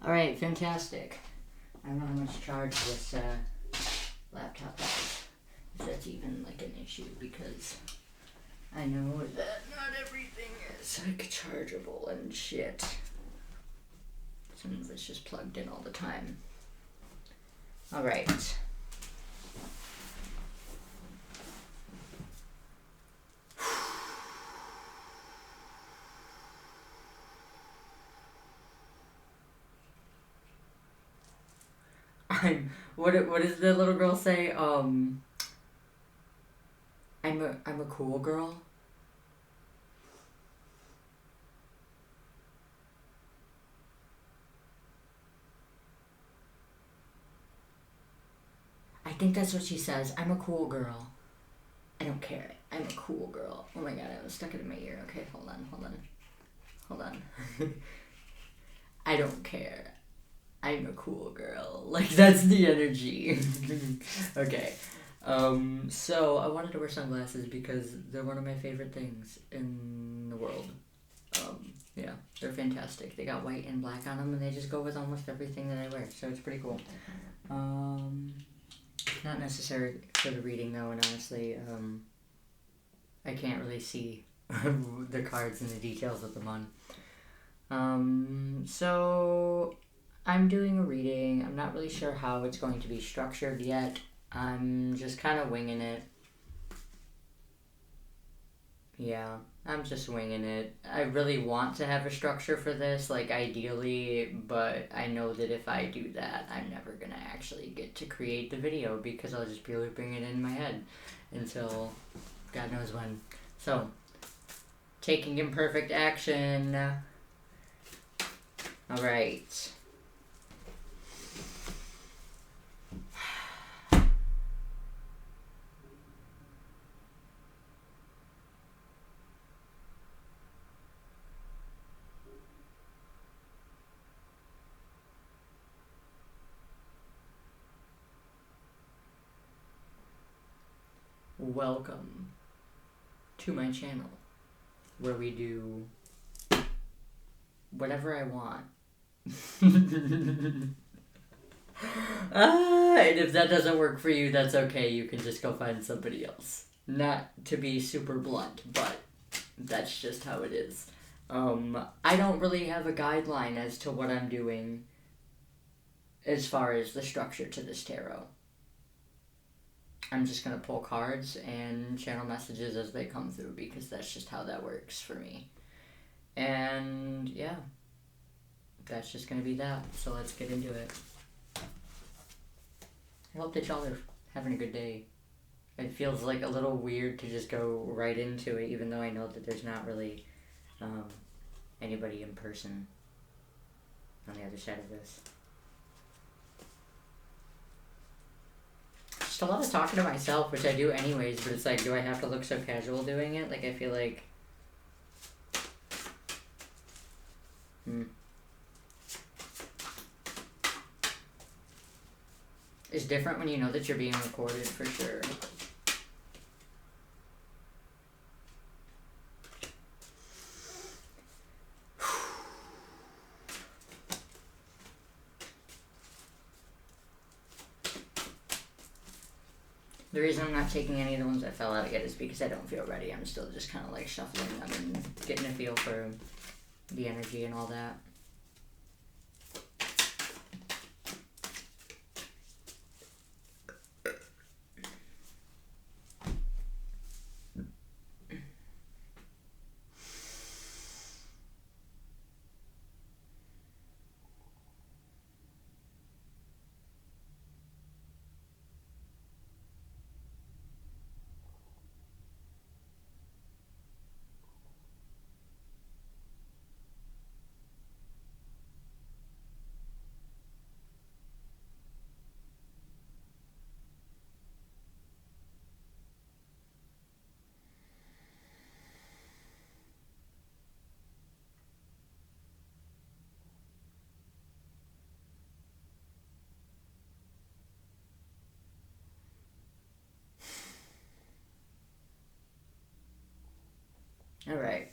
Alright, fantastic. I don't know how much charge this laptop has. If that's even like an issue, because I know that not everything is like chargeable and shit. Some of it's just plugged in all the time. Alright. What does the little girl say? I'm a cool girl. I think that's what she says. I'm a cool girl. I don't care. I'm a cool girl. Oh my god, I was stuck it in my ear. Okay, hold on. I don't care. I'm a cool girl. Like, that's the energy. Okay. So I wanted to wear sunglasses because they're one of my favorite things in the world. Yeah, they're fantastic. They got white and black on them, and they just go with almost everything that I wear, so it's pretty cool. Not necessary for the reading, though, and honestly, I can't really see the cards and the details of them on. So I'm doing a reading. I'm not really sure how it's going to be structured yet. I'm just kind of winging it. Yeah, I'm just winging it. I really want to have a structure for this, like ideally, but I know that if I do that, I'm never gonna actually get to create the video because I'll just be looping it in my head until God knows when. So, taking imperfect action. Alright. Welcome to my channel, where we do whatever I want. And if that doesn't work for you, that's okay. You can just go find somebody else. Not to be super blunt, but that's just how it is. I don't really have a guideline as to what I'm doing as far as the structure to this tarot. I'm just going to pull cards and channel messages as they come through because that's just how that works for me. And yeah, that's just going to be that. So let's get into it. I hope that y'all are having a good day. It feels like a little weird to just go right into it, even though I know that there's not really anybody in person on the other side of this. Just a lot of talking to myself, which I do anyways, but it's like, do I have to look so casual doing it? Like, I feel like... It's different when you know that you're being recorded, for sure. The reason I'm not taking any of the ones that fell out yet is because I don't feel ready. I'm still just kind of like shuffling them and getting a feel for the energy and all that. Alright.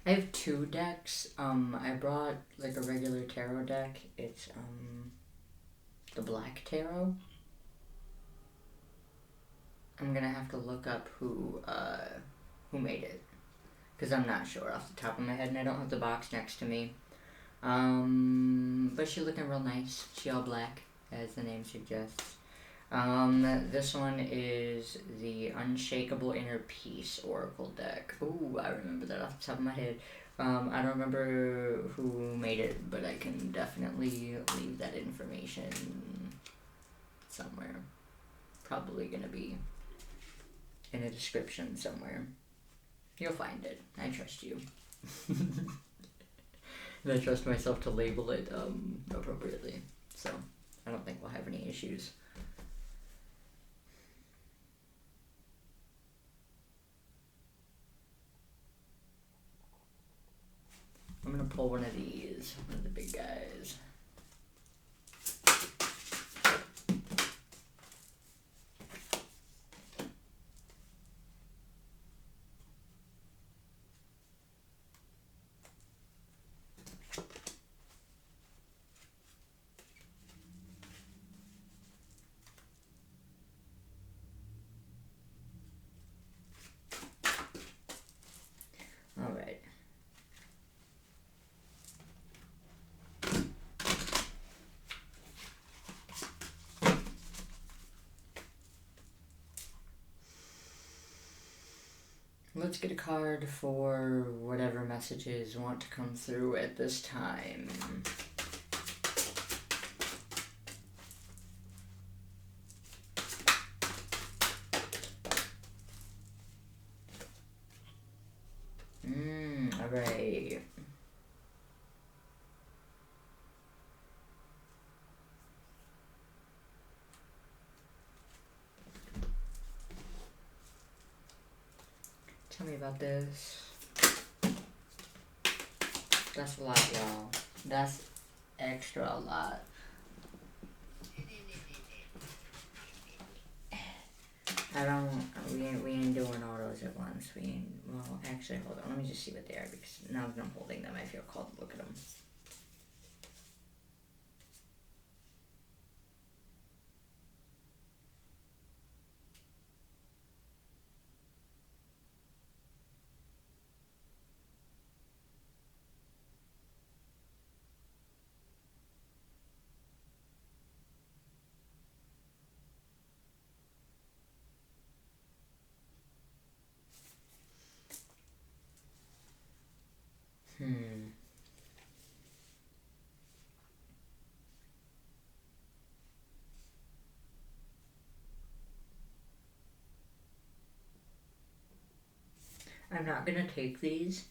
I have 2 decks. I brought like a regular tarot deck. It's the Black Tarot. I'm gonna have to look up who made it, because I'm not sure off the top of my head, and I don't have the box next to me. But she's looking real nice. She all black, as the name suggests. This one is the Unshakable Inner Peace Oracle deck. Ooh, I remember that off the top of my head. I don't remember who made it, but I can definitely leave that information somewhere. Probably gonna be in a description somewhere. You'll find it. I trust you. And I trust myself to label it appropriately. So I don't think we'll have any issues. I'm gonna pull one of these, one of the big guys. All right. Let's get a card for whatever messages want to come through at this time. Alright. Tell me about this. That's a lot, y'all. That's extra a lot. We ain't doing all those at once. Well, actually, hold on. Let me just see what they are, because now that I'm holding them, I feel called to look at them. I'm not gonna take these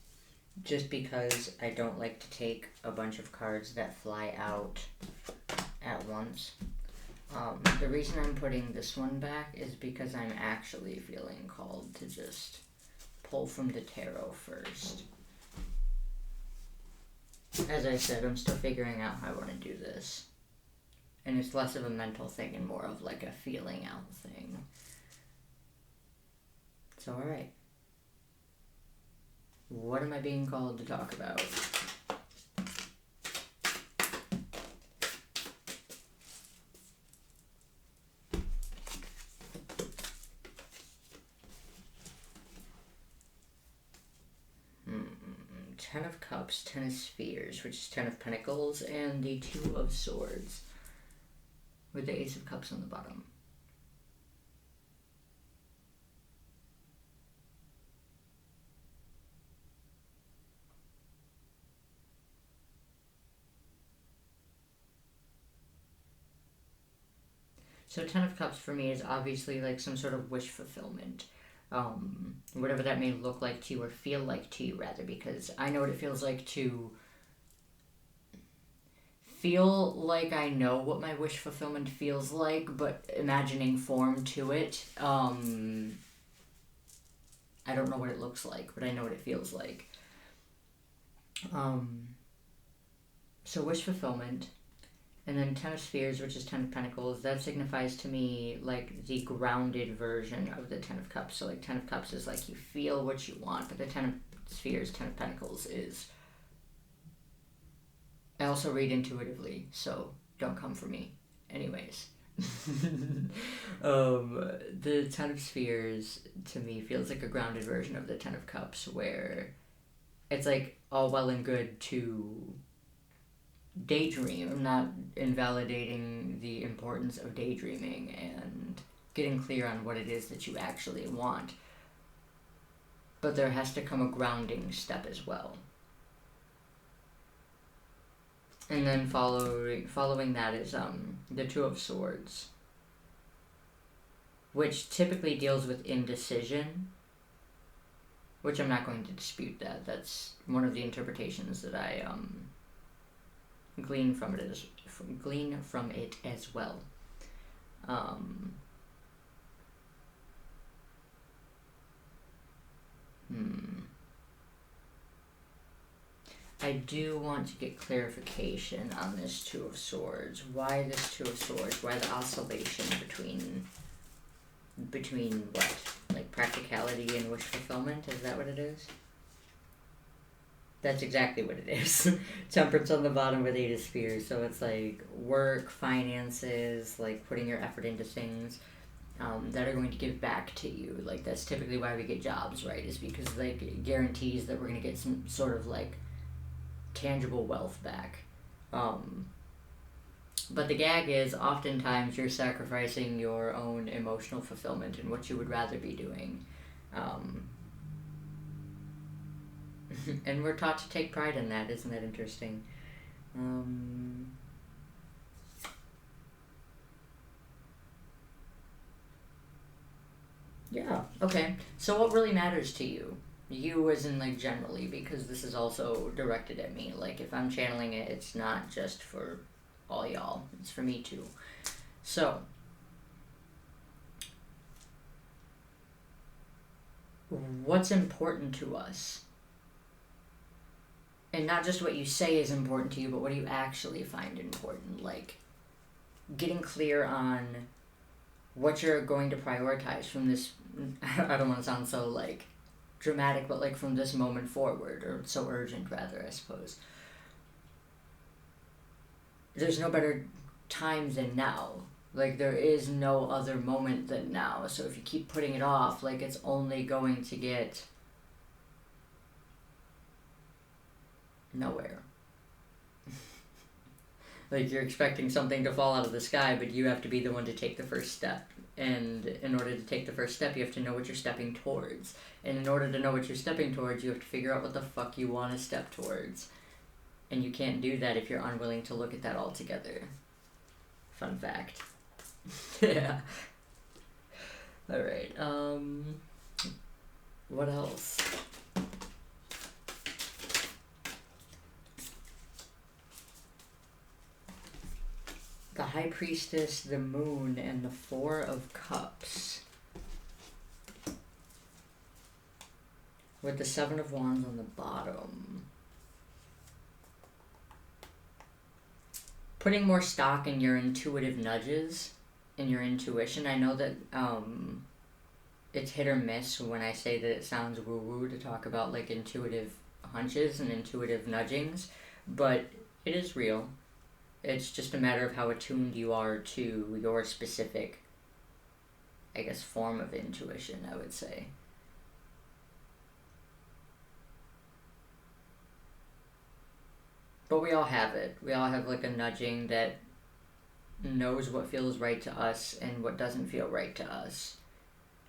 just because I don't like to take a bunch of cards that fly out at once. The reason I'm putting this one back is because I'm actually feeling called to just pull from the tarot first. As I said, I'm still figuring out how I want to do this. And it's less of a mental thing and more of like a feeling out thing. So, alright. What am I being called to talk about? Ten of Cups, Ten of Spheres, which is Ten of Pentacles, and the Two of Swords, with the Ace of Cups on the bottom. So Ten of Cups for me is obviously like some sort of wish fulfillment. Whatever that may look like to you, or feel like to you rather, because I know what it feels like to feel like I know what my wish fulfillment feels like, but imagining form to it, I don't know what it looks like, but I know what it feels like. So wish fulfillment. And then Ten of Spheres, which is Ten of Pentacles, that signifies to me like the grounded version of the Ten of Cups. So like Ten of Cups is like you feel what you want, but the Spheres, Ten of Pentacles, is I also read intuitively, so don't come for me. Anyways. The Ten of Spheres, to me, feels like a grounded version of the Ten of Cups, where it's like all well and good to daydream. I'm not invalidating the importance of daydreaming and getting clear on what it is that you actually want. But there has to come a grounding step as well. And then following that is the Two of Swords, which typically deals with indecision, which I'm not going to dispute that. That's one of the interpretations that I glean from it as well. I do want to get clarification on this Two of Swords. Why this Two of Swords? Why the oscillation between what? Like practicality and wish fulfillment? Is that what it is? That's exactly what it is. Temperance on the bottom with Eight of Spears. So it's like work, finances, like putting your effort into things that are going to give back to you. Like that's typically why we get jobs, right? Is because like it guarantees that we're going to get some sort of like tangible wealth back. But the gag is oftentimes you're sacrificing your own emotional fulfillment and what you would rather be doing. And we're taught to take pride in that. Isn't that interesting? Yeah, okay. So what really matters to you? You as in like generally, because this is also directed at me. Like if I'm channeling it, it's not just for all y'all. It's for me too. So, what's important to us? And not just what you say is important to you, but what do you actually find important? Like, getting clear on what you're going to prioritize from this, I don't want to sound so, like, dramatic, but, like, from this moment forward, or so urgent, rather, I suppose. There's no better time than now. Like, there is no other moment than now. So if you keep putting it off, like, it's only going to get nowhere. Like, you're expecting something to fall out of the sky, but you have to be the one to take the first step. And in order to take the first step, you have to know what you're stepping towards. And in order to know what you're stepping towards, you have to figure out what the fuck you want to step towards. And you can't do that if you're unwilling to look at that altogether. Fun fact. Yeah. Alright, what else? The High Priestess, the Moon, and the Four of Cups. With the Seven of Wands on the bottom. Putting more stock in your intuitive nudges, in your intuition. I know that it's hit or miss when I say that it sounds woo-woo to talk about like intuitive hunches and intuitive nudgings, but it is real. It's just a matter of how attuned you are to your specific, I guess, form of intuition, I would say. But we all have it. We all have like a nudging that knows what feels right to us and what doesn't feel right to us.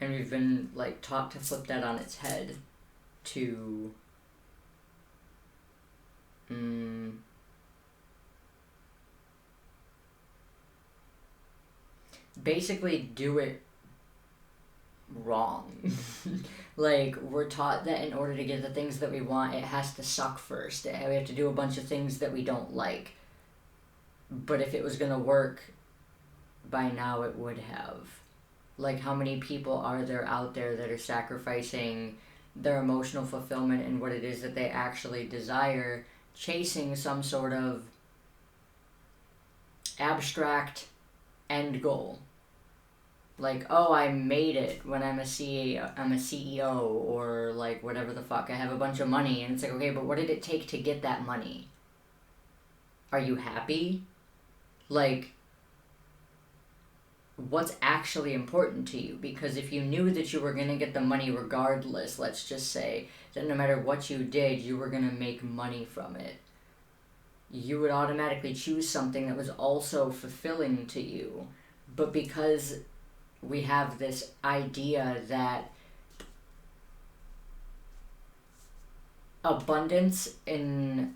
And we've been like taught to flip that on its head to basically do it wrong. Like, we're taught that in order to get the things that we want, it has to suck first. We have to do a bunch of things that we don't like. But if it was going to work, by now it would have. Like, how many people are there out there that are sacrificing their emotional fulfillment and what it is that they actually desire, chasing some sort of abstract end goal? Like, oh, I made it when I'm a CEO, or like whatever the fuck. I have a bunch of money, and it's like, okay, but what did it take to get that money? Are you happy? Like, what's actually important to you? Because if you knew that you were going to get the money regardless, let's just say that no matter what you did, you were going to make money from it, you would automatically choose something that was also fulfilling to you. But because we have this idea that abundance in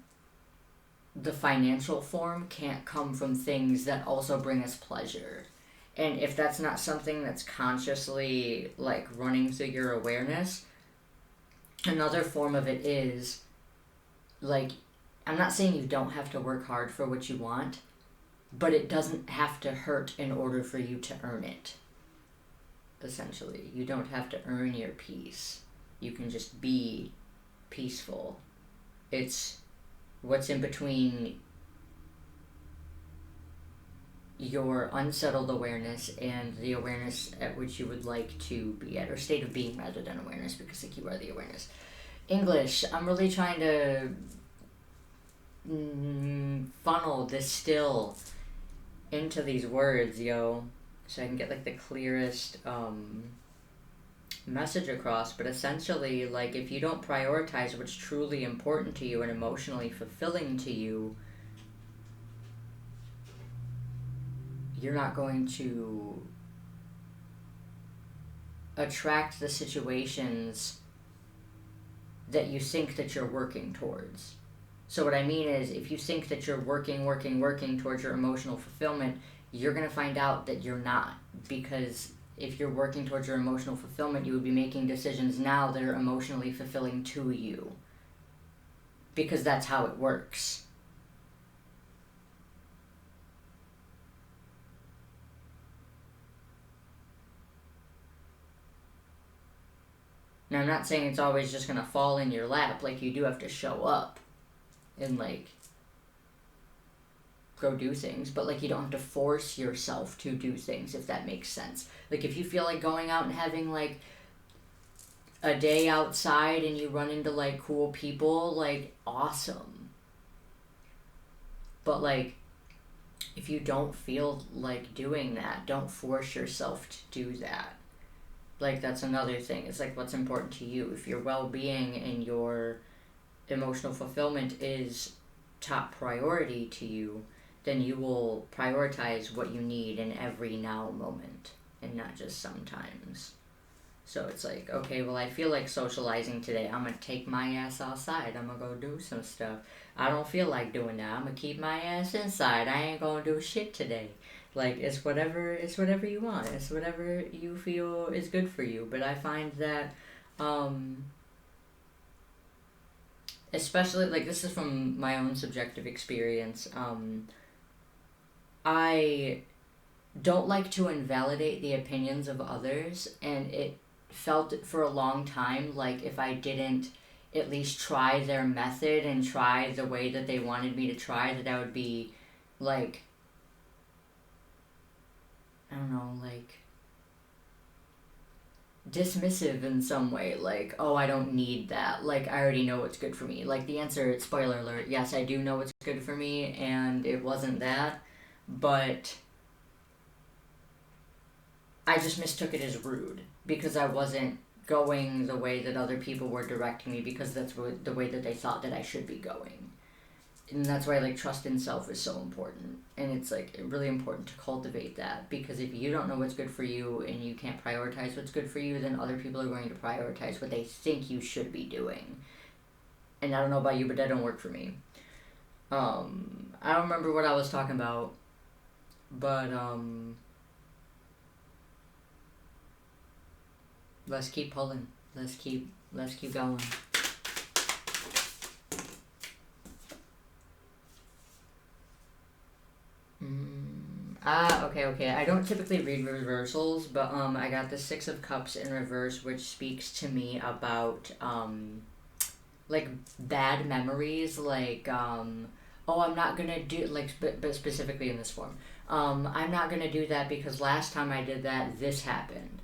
the financial form can't come from things that also bring us pleasure. And if that's not something that's consciously like running through your awareness, another form of it is like, I'm not saying you don't have to work hard for what you want, but it doesn't have to hurt in order for you to earn it. Essentially, you don't have to earn your peace. You can just be peaceful. It's what's in between your unsettled awareness and the awareness at which you would like to be at, or state of being rather than awareness, because like you are the awareness. English, I'm really trying to distill into these words, yo, so I can get like the clearest message across. But essentially, like, if you don't prioritize what's truly important to you and emotionally fulfilling to you, you're not going to attract the situations that you think that you're working towards. So what I mean is, if you think that you're working towards your emotional fulfillment, you're going to find out that you're not. Because if you're working towards your emotional fulfillment, you would be making decisions now that are emotionally fulfilling to you. Because that's how it works. Now, I'm not saying it's always just going to fall in your lap. Like, you do have to show up and, like, go do things. But, like, you don't have to force yourself to do things, if that makes sense. Like, if you feel like going out and having, like, a day outside and you run into, like, cool people, like, awesome. But, like, if you don't feel like doing that, don't force yourself to do that. Like, that's another thing. It's like, what's important to you. If your well-being and your emotional fulfillment is top priority to you, then you will prioritize what you need in every now moment and not just sometimes. So it's like, okay, well, I feel like socializing today. I'm going to take my ass outside. I'm going to go do some stuff. I don't feel like doing that. I'm going to keep my ass inside. I ain't going to do shit today. Like, it's whatever you want. It's whatever you feel is good for you. But I find that, especially, like, this is from my own subjective experience, I don't like to invalidate the opinions of others, and it felt for a long time like if I didn't at least try their method and try the way that they wanted me to try, that I would be, like, I don't know, like, dismissive in some way. Like, oh, I don't need that. Like, I already know what's good for me. Like, the answer, spoiler alert, yes, I do know what's good for me, and it wasn't that. But I just mistook it as rude because I wasn't going the way that other people were directing me, because that's the way that they thought that I should be going. And that's why, like, trust in self is so important. And it's, like, really important to cultivate that, because if you don't know what's good for you and you can't prioritize what's good for you, then other people are going to prioritize what they think you should be doing. And I don't know about you, but that don't work for me. I don't remember what I was talking about, but let's keep pulling. Let's keep going. Okay. I don't typically read reversals, but I got the Six of Cups in reverse, which speaks to me about like bad memories, like oh, I'm not gonna do, like, but specifically in this form, I'm not going to do that because last time I did that, this happened.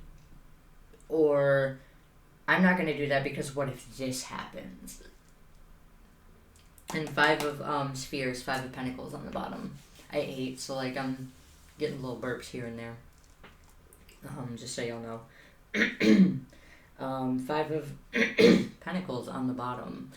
Or I'm not going to do that because what if this happens? And 5 of spheres, 5 of pentacles on the bottom. I ate, so like I'm getting little burps here and there. Just so y'all know. 5 of pentacles on the bottom,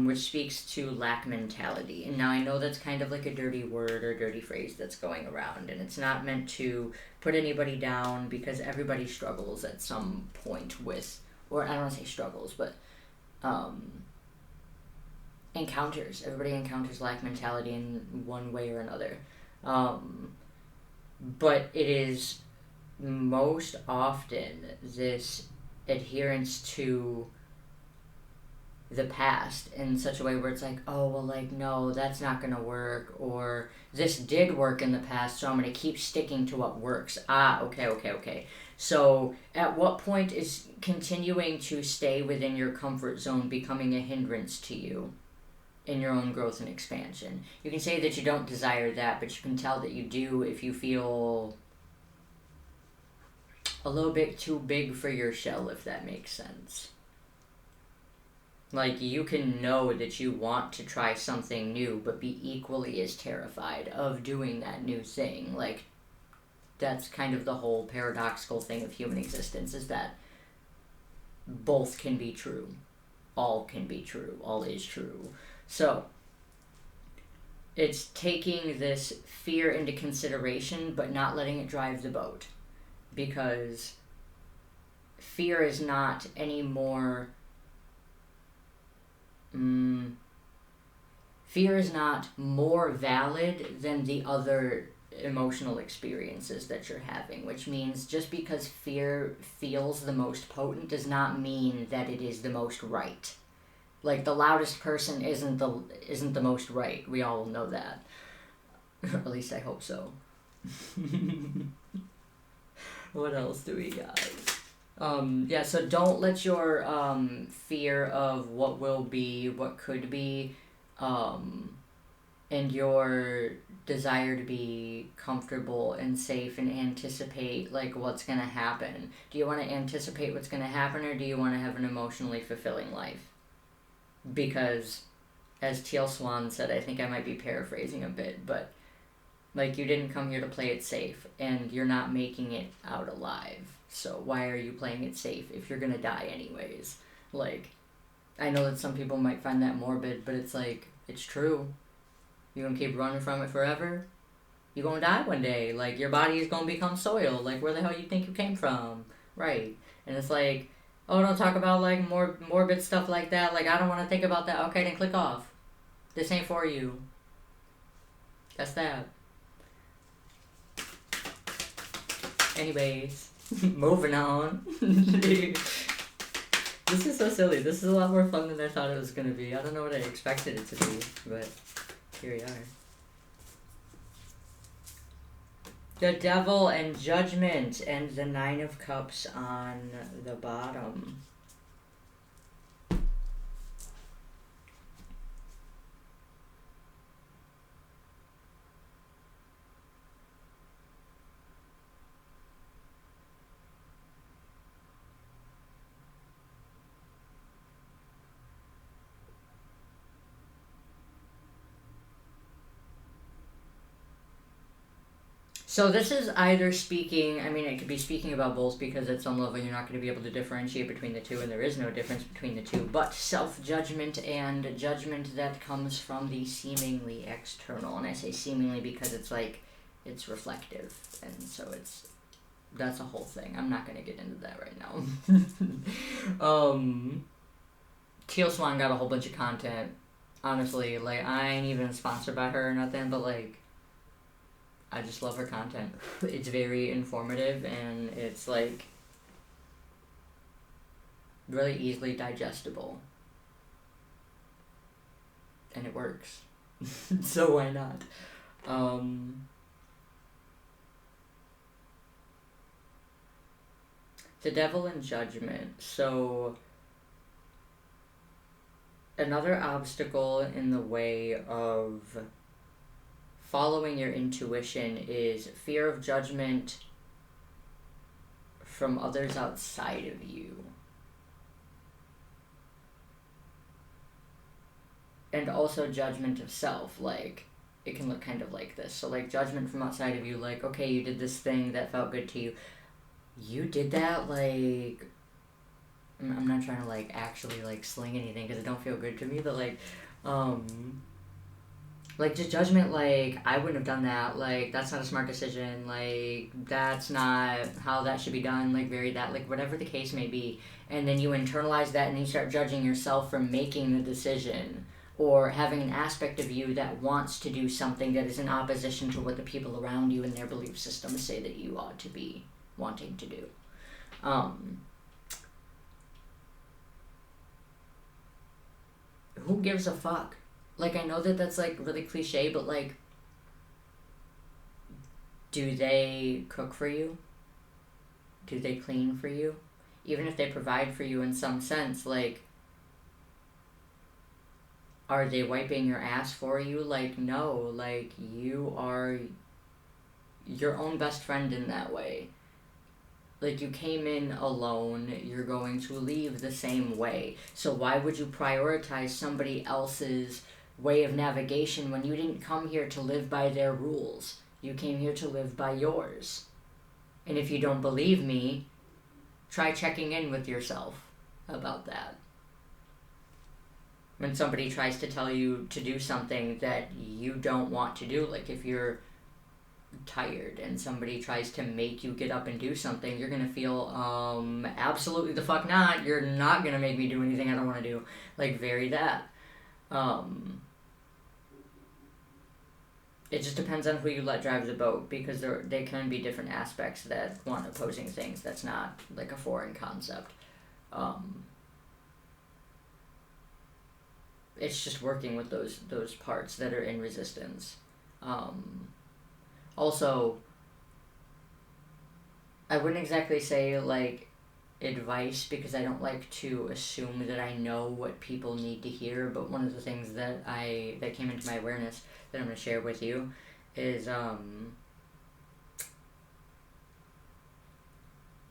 which speaks to lack mentality. And now I know that's kind of like a dirty word or dirty phrase that's going around, and it's not meant to put anybody down because everybody struggles at some point with, or I don't want to say struggles, but encounters. Everybody encounters lack mentality in one way or another. But it is most often this adherence to the past in such a way where it's like, oh, well, like, no, that's not gonna work, or this did work in the past, so I'm gonna keep sticking to what works. Okay. So at what point is continuing to stay within your comfort zone becoming a hindrance to you in your own growth and expansion? You can say that you don't desire that, but you can tell that you do if you feel a little bit too big for your shell, if that makes sense. Like, you can know that you want to try something new, but be equally as terrified of doing that new thing. Like, that's kind of the whole paradoxical thing of human existence, is that both can be true. All can be true. All is true. So, it's taking this fear into consideration, but not letting it drive the boat. Because fear is not any more... fear is not more valid than the other emotional experiences that you're having, which means just because fear feels the most potent does not mean that it is the most right. Like, the loudest person isn't the most right. We all know that. At least I hope so. What else do we got? So don't let your fear of what will be, what could be, and your desire to be comfortable and safe and anticipate like what's gonna happen. Do you want to anticipate what's gonna happen, or do you want to have an emotionally fulfilling life? Because, as Teal Swan said, I think I might be paraphrasing a bit, but like, you didn't come here to play it safe, and you're not making it out alive. So why are you playing it safe if you're gonna die anyways? Like, I know that some people might find that morbid, but it's like, it's true. You gonna keep running from it forever? You gonna die one day. Like, your body is gonna become soil. Like, where the hell you think you came from? Right. And it's like, oh, don't talk about, like, more morbid stuff like that. Like, I don't want to think about that. Okay, then click off. This ain't for you. That's that. Anyways, moving on. This is so silly. This is a lot more fun than I thought it was going to be. I don't know what I expected it to be, but here we are. The Devil and Judgment, and the 9 of Cups on the bottom. So this is either speaking, I mean, it could be speaking about both, because at some level you're not going to be able to differentiate between the two, and there is no difference between the two, but self-judgment and judgment that comes from the seemingly external. And I say seemingly because it's like, it's reflective, and so that's a whole thing. I'm not going to get into that right now. Teal Swan got a whole bunch of content. Honestly, like, I ain't even sponsored by her or nothing, but like, I just love her content. It's very informative, and it's like really easily digestible. And it works. So why not? The Devil and Judgment. So, another obstacle in the way of following your intuition is fear of judgment from others outside of you. And also judgment of self, like, it can look kind of like this. So, like, judgment from outside of you, like, okay, you did this thing that felt good to you. You did that, like, I'm not trying to, like, actually, like, sling anything because it don't feel good to me, but, like, just judgment, like, I wouldn't have done that, like, that's not a smart decision, like, that's not how that should be done, like, like, whatever the case may be. And then you internalize that and then you start judging yourself for making the decision, or having an aspect of you that wants to do something that is in opposition to what the people around you and their belief systems say that you ought to be wanting to do. Who gives a fuck? Like, I know that that's, like, really cliche, but, like, do they cook for you? Do they clean for you? Even if they provide for you in some sense, like, are they wiping your ass for you? Like, no. Like, you are your own best friend in that way. Like, you came in alone, you're going to leave the same way. So why would you prioritize somebody else's way of navigation when you didn't come here to live by their rules? You came here to live by yours. And if you don't believe me, try checking in with yourself about that. When somebody tries to tell you to do something that you don't want to do, like if you're tired and somebody tries to make you get up and do something, you're gonna feel absolutely the fuck not. You're not gonna make me do anything I don't want to do. Like, vary that. It just depends on who you let drive the boat, because they can be different aspects that want opposing things. That's not like a foreign concept. It's just working with those parts that are in resistance. Also, I wouldn't exactly say, like, advice, because I don't like to assume that I know what people need to hear, but one of the things that came into my awareness that I'm going to share with you is,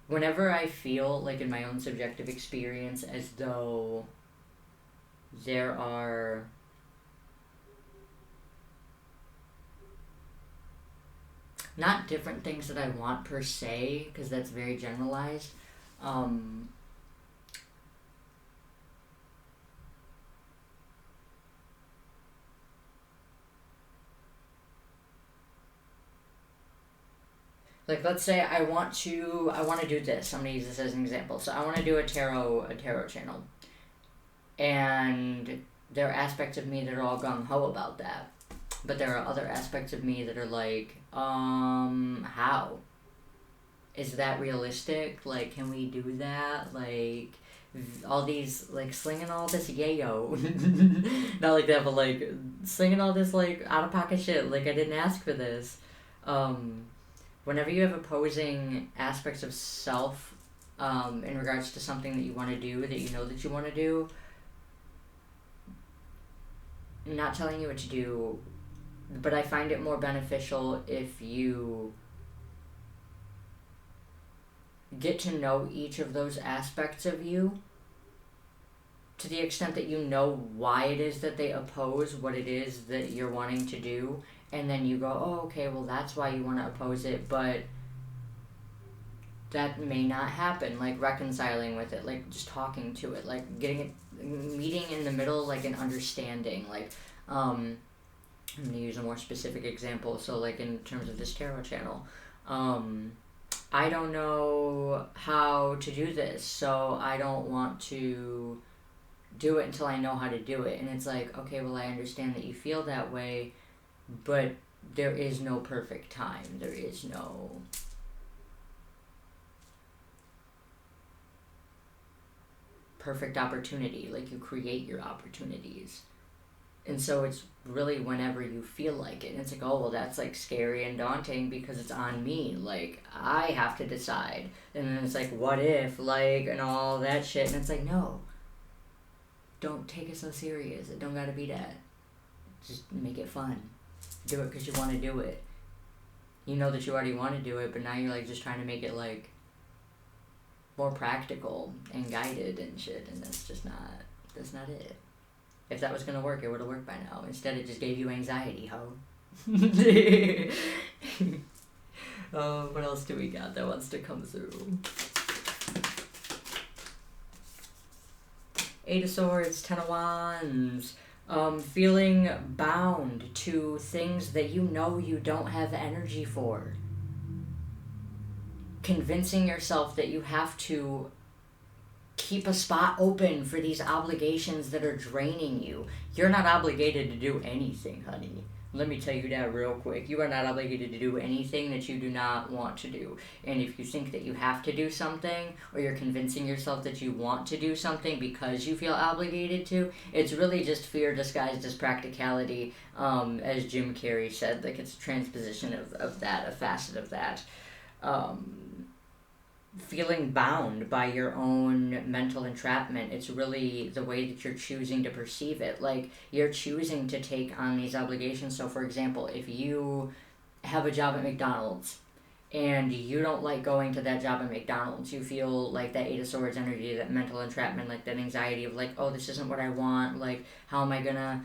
whenever I feel, like, in my own subjective experience, as though there are not different things that I want per se, because that's very generalized. Like, let's say I want to do this. I'm going to use this as an example. So I want to do a tarot channel. And there are aspects of me that are all gung-ho about that. But there are other aspects of me that are like, how? Is that realistic? Like, can we do that? Like, all these, like, slinging all this yayo. Not like that, but, like, slinging all this, like, out-of-pocket shit. Like, I didn't ask for this. Whenever you have opposing aspects of self, in regards to something that you want to do, that you know that you want to do, not telling you what to do, but I find it more beneficial if you get to know each of those aspects of you to the extent that you know why it is that they oppose what it is that you're wanting to do, and then you go, oh, okay, well, that's why you want to oppose it, but that may not happen. Like, reconciling with it, like, just talking to it, like, meeting in the middle, like, an understanding. Like, I'm going to use a more specific example. So, like, in terms of this tarot channel, I don't know how to do this, so I don't want to do it until I know how to do it. And it's like, okay, well, I understand that you feel that way, but there is no perfect time. There is no perfect opportunity. Like, you create your opportunities. And so it's really whenever you feel like it. And it's like, oh, well, that's, like, scary and daunting because it's on me. Like, I have to decide. And then it's like, what if, like, and all that shit. And it's like, no. Don't take it so serious. It don't gotta be that. Just make it fun. Do it because you want to do it. You know that you already want to do it, but now you're like just trying to make it like more practical and guided and shit, and that's not it. If that was gonna work, it would have worked by now. Instead, it just gave you anxiety, ho. What else do we got that wants to come through? Eight of Swords, Ten of Wands. Feeling bound to things that you know you don't have energy for. Convincing yourself that you have to keep a spot open for these obligations that are draining you. You're not obligated to do anything, honey. Let me tell you that real quick. You are not obligated to do anything that you do not want to do. And if you think that you have to do something, or you're convincing yourself that you want to do something because you feel obligated to, it's really just fear disguised as practicality. As Jim Carrey said, like it's a transposition of that, a facet of that. Feeling bound by your own mental entrapment. It's really the way that you're choosing to perceive it. Like, you're choosing to take on these obligations. So, for example, if you have a job at McDonald's and you don't like going to that job at McDonald's, you feel like that Eight of Swords energy, that mental entrapment, like that anxiety of like, oh, this isn't what I want. Like, how am I gonna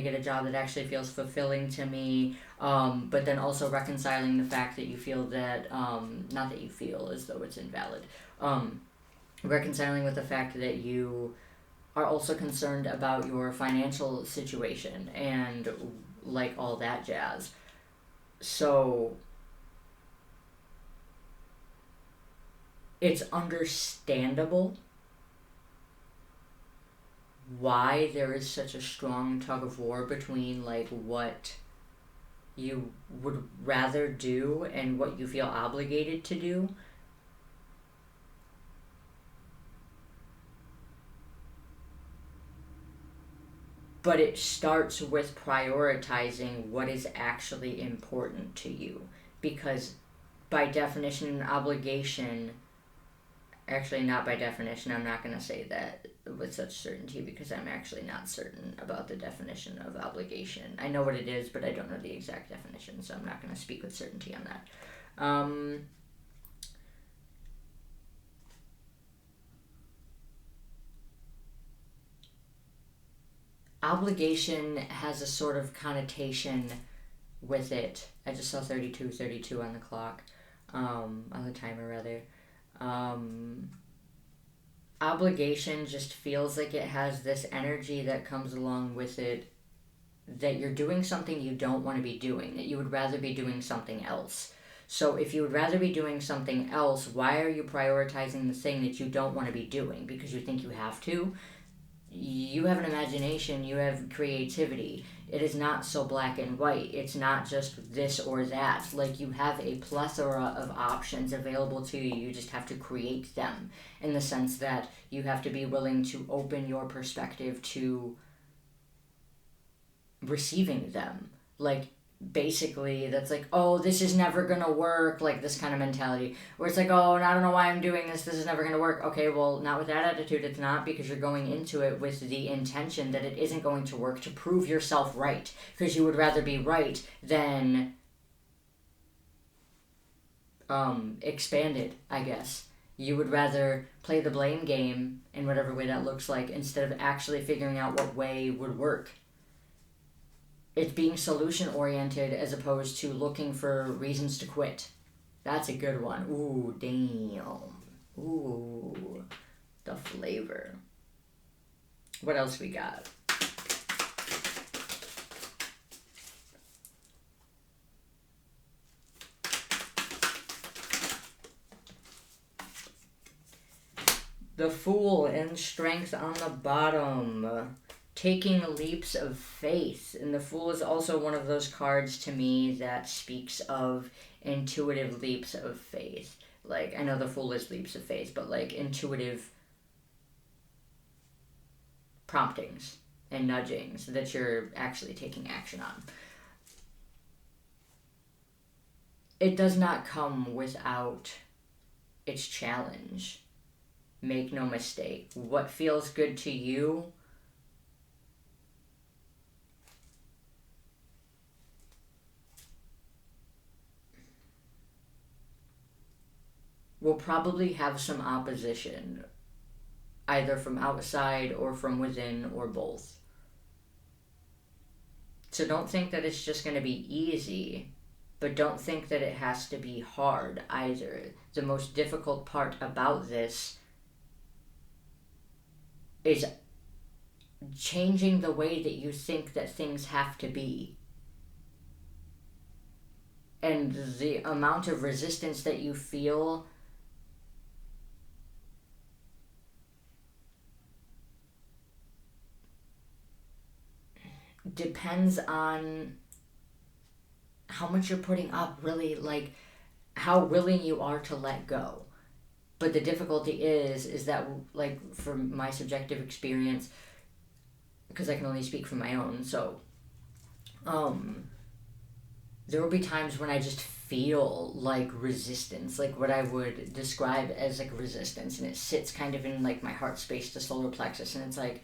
get a job that actually feels fulfilling to me? But then also reconciling the fact that you feel that, not that you feel as though it's invalid, reconciling with the fact that you are also concerned about your financial situation and like all that jazz. So it's understandable why there is such a strong tug of war between like what you would rather do and what you feel obligated to do. But it starts with prioritizing what is actually important to you. Because by definition, an obligation... Actually, not by definition. I'm not going to say that with such certainty because I'm actually not certain about the definition of obligation. I know what it is, but I don't know the exact definition, so I'm not going to speak with certainty on that. Obligation has a sort of connotation with it. I just saw 32 on the clock, on the timer rather. Obligation just feels like it has this energy that comes along with it, that you're doing something you don't want to be doing, that you would rather be doing something else. So if you would rather be doing something else, why are you prioritizing the thing that you don't want to be doing? Because you think you have to? You have an imagination, you have creativity. It is not so black and white. It's not just this or that. Like, you have a plethora of options available to you. You just have to create them, in the sense that you have to be willing to open your perspective to receiving them. Like, basically, that's like, oh, this is never gonna work, like this kind of mentality, where it's like, oh, I don't know why I'm doing this is never gonna work. Okay, well, not with that attitude, it's not, because you're going into it with the intention that it isn't going to work, to prove yourself right, because you would rather be right than expanded, I guess. You would rather play the blame game in whatever way that looks like, instead of actually figuring out what way would work. It's being solution-oriented as opposed to looking for reasons to quit. That's a good one. Ooh, damn. Ooh, the flavor. What else we got? The Fool and Strength on the bottom. Taking leaps of faith. And the Fool is also one of those cards to me that speaks of intuitive leaps of faith. Like, I know the Fool is leaps of faith, but like intuitive promptings and nudgings that you're actually taking action on. It does not come without its challenge. Make no mistake. What feels good to you will probably have some opposition, either from outside or from within or both. So don't think that it's just going to be easy, but don't think that it has to be hard either. The most difficult part about this is changing the way that you think that things have to be. And the amount of resistance that you feel depends on how much you're putting up, really, like how willing you are to let go. But the difficulty is that, like, from my subjective experience, because I can only speak from my own, so there will be times when I just feel like resistance, like what I would describe as like resistance, and it sits kind of in like my heart space, the solar plexus, and it's like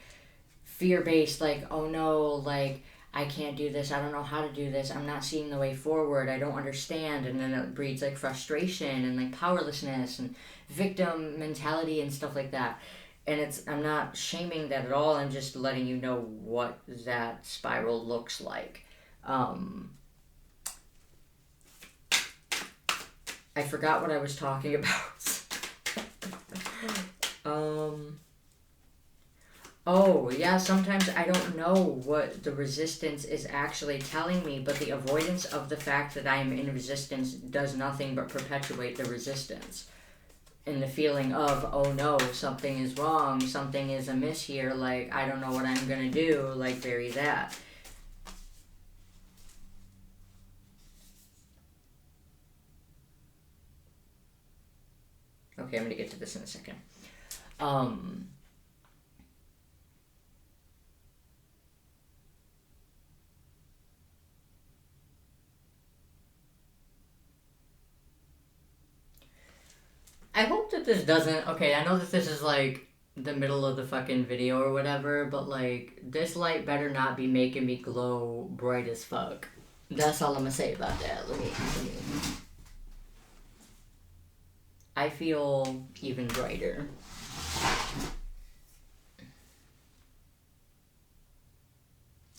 fear-based, like, oh no, like I can't do this, I don't know how to do this, I'm not seeing the way forward, I don't understand, and then it breeds like frustration and like powerlessness and victim mentality and stuff like that. And I'm not shaming that at all, I'm just letting you know what that spiral looks like. I forgot what I was talking about. Oh, yeah, sometimes I don't know what the resistance is actually telling me, but the avoidance of the fact that I am in resistance does nothing but perpetuate the resistance. And the feeling of, oh no, something is wrong, something is amiss here, like, I don't know what I'm gonna do, like, bury that. Okay, I'm gonna get to this in a second. I hope that this doesn't... Okay, I know that this is, like, the middle of the fucking video or whatever, but, like, this light better not be making me glow bright as fuck. That's all I'm gonna say about that. Let me... I feel even brighter.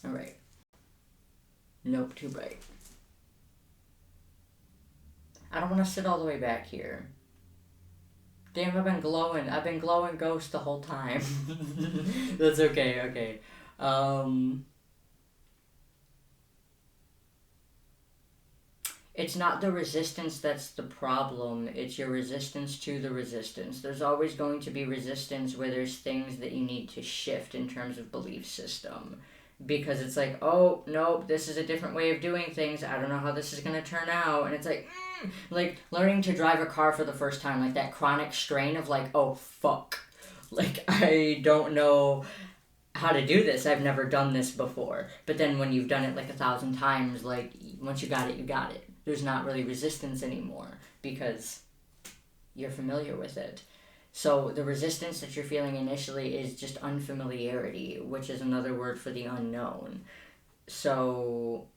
Alright. Nope, too bright. I don't want to sit all the way back here. Damn, I've been glowing ghost the whole time. That's okay. It's not the resistance that's the problem, it's your resistance to the resistance. There's always going to be resistance where there's things that you need to shift in terms of belief system. Because it's like, oh, nope, this is a different way of doing things, I don't know how this is going to turn out, and it's like learning to drive a car for the first time, like that chronic strain of like, oh, fuck. Like, I don't know how to do this, I've never done this before. But then when you've done it like 1,000 times, like, once you got it, you got it. There's not really resistance anymore because you're familiar with it. So the resistance that you're feeling initially is just unfamiliarity, which is another word for the unknown. So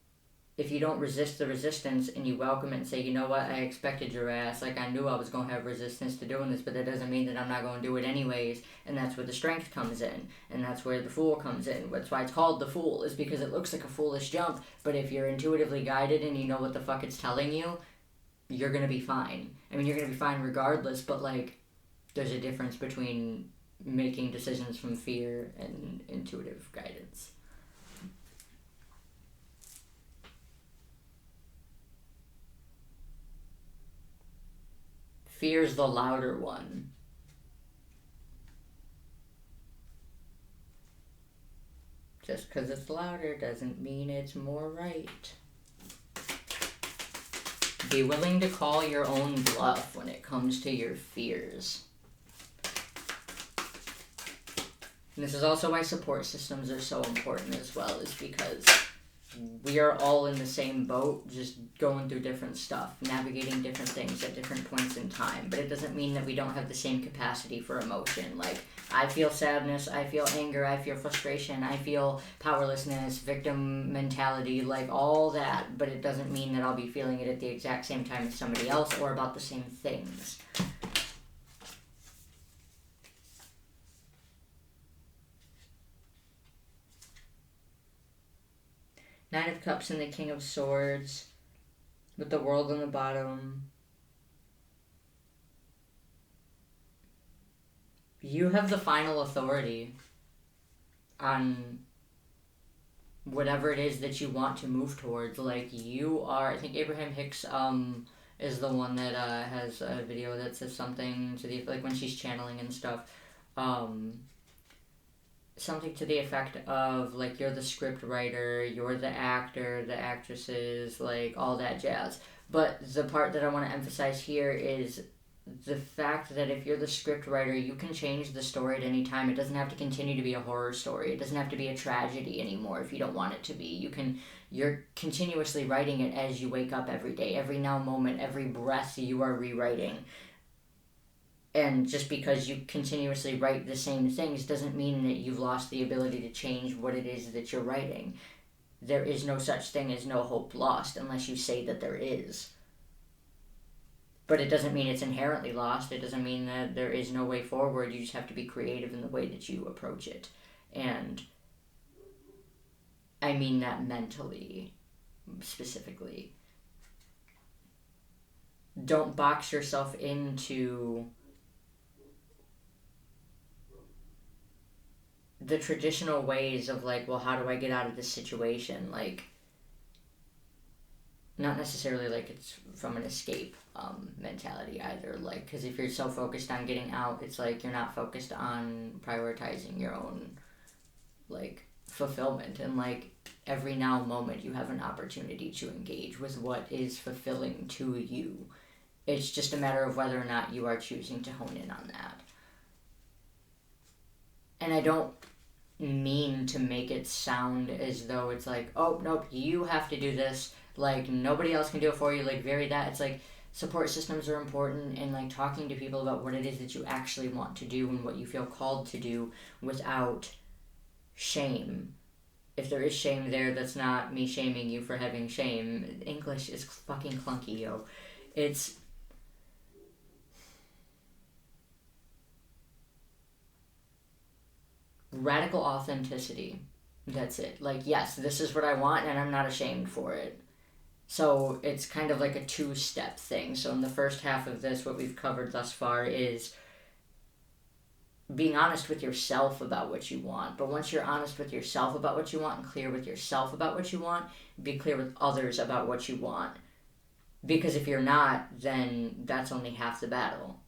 if you don't resist the resistance and you welcome it and say, you know what, I expected your ass, like I knew I was going to have resistance to doing this, but that doesn't mean that I'm not going to do it anyways, and that's where the strength comes in, and that's where the fool comes in. That's why it's called the fool, is because it looks like a foolish jump, but if you're intuitively guided and you know what the fuck it's telling you, you're going to be fine. I mean, you're going to be fine regardless, but like, there's a difference between making decisions from fear and intuitive guidance. Fear's the louder one. Just because it's louder doesn't mean it's more right. Be willing to call your own bluff when it comes to your fears. And this is also why support systems are so important as well, is because we are all in the same boat, just going through different stuff, navigating different things at different points in time. But it doesn't mean that we don't have the same capacity for emotion. Like, I feel sadness, I feel anger, I feel frustration, I feel powerlessness, victim mentality, like all that. But it doesn't mean that I'll be feeling it at the exact same time as somebody else or about the same things. Nine of Cups and the King of Swords with the World on the bottom. You have the final authority on whatever it is that you want to move towards. Like, you are, I think Abraham Hicks is the one that has a video that says something to the, like, when she's channeling and stuff, something to the effect of, like, you're the script writer, you're the actor, the actresses, like, all that jazz. But the part that I want to emphasize here is the fact that if you're the script writer, you can change the story at any time. It doesn't have to continue to be a horror story. It doesn't have to be a tragedy anymore if you don't want it to be. You're continuously writing it as you wake up every day. Every now moment, every breath, you are rewriting. And just because you continuously write the same things doesn't mean that you've lost the ability to change what it is that you're writing. There is no such thing as no hope lost unless you say that there is. But it doesn't mean it's inherently lost. It doesn't mean that there is no way forward. You just have to be creative in the way that you approach it. And I mean that mentally, specifically. Don't box yourself into the traditional ways of, like, well, how do I get out of this situation? Like, not necessarily like it's from an escape mentality either. Like, because if you're so focused on getting out, it's like you're not focused on prioritizing your own, like, fulfillment. And, like, every now moment you have an opportunity to engage with what is fulfilling to you. It's just a matter of whether or not you are choosing to hone in on that. And I don't mean to make it sound as though it's like, oh, nope, you have to do this. Like, nobody else can do it for you. Like, very that. It's like, support systems are important, and, like, talking to people about what it is that you actually want to do and what you feel called to do without shame. If there is shame there, that's not me shaming you for having shame. English is fucking clunky, yo. It's radical authenticity. That's it. Like, yes, this is what I want, and I'm not ashamed for it. So it's kind of like a two-step thing. So in the first half of this, what we've covered thus far is being honest with yourself about what you want. But once you're honest with yourself about what you want and clear with yourself about what you want, be clear with others about what you want. Because if you're not, then that's only half the battle.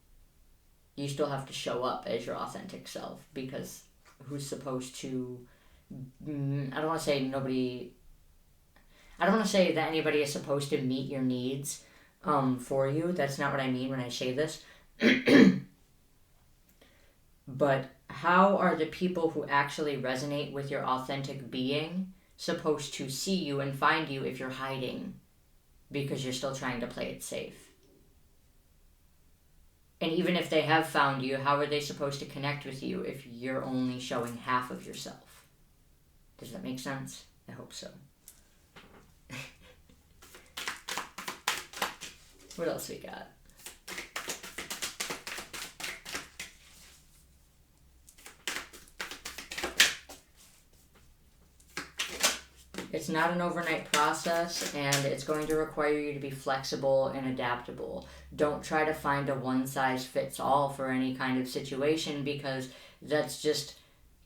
You still have to show up as your authentic self, because who's supposed to... I don't want to say that anybody is supposed to meet your needs for you. That's not what I mean when I say this. But how are the people who actually resonate with your authentic being supposed to see you and find you if you're hiding because you're still trying to play it safe? And even if they have found you, how are they supposed to connect with you if you're only showing half of yourself? Does that make sense? I hope so. What else we got? It's not an overnight process, and it's going to require you to be flexible and adaptable. Don't try to find a one-size-fits-all for any kind of situation, because that's just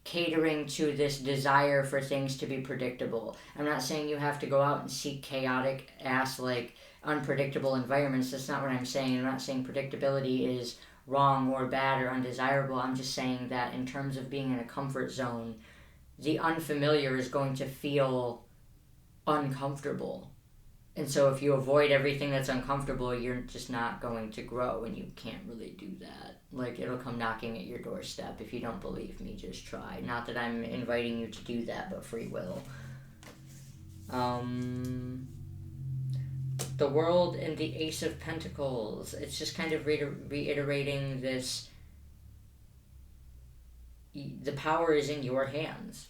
catering to this desire for things to be predictable. I'm not saying you have to go out and seek chaotic ass, like, unpredictable environments. That's not what I'm saying. I'm not saying predictability is wrong or bad or undesirable. I'm just saying that in terms of being in a comfort zone, the unfamiliar is going to feel uncomfortable. And so if you avoid everything that's uncomfortable, you're just not going to grow, and you can't really do that. Like, it'll come knocking at your doorstep. If you don't believe me, just try. Not that I'm inviting you to do that, but free will. The World and the Ace of Pentacles. It's just kind of reiterating this. The power is in your hands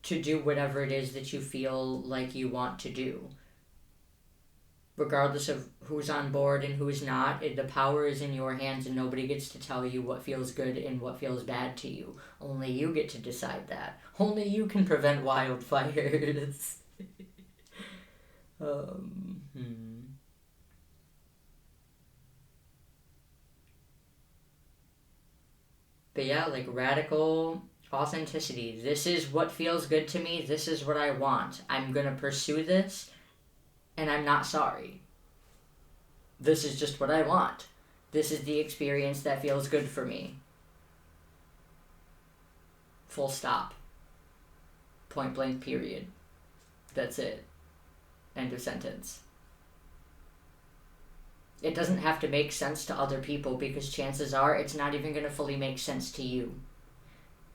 to do whatever it is that you feel like you want to do. Regardless of who's on board and who's not, the power is in your hands, and nobody gets to tell you what feels good and what feels bad to you. Only you get to decide that. Only you can prevent wildfires. Hmm. But yeah, like radical authenticity. This is what feels good to me. This is what I want. I'm gonna pursue this, and I'm not sorry. This is just what I want. This is the experience that feels good for me. Full stop. Point blank, period. That's it. End of sentence. It doesn't have to make sense to other people because chances are it's not even going to fully make sense to you.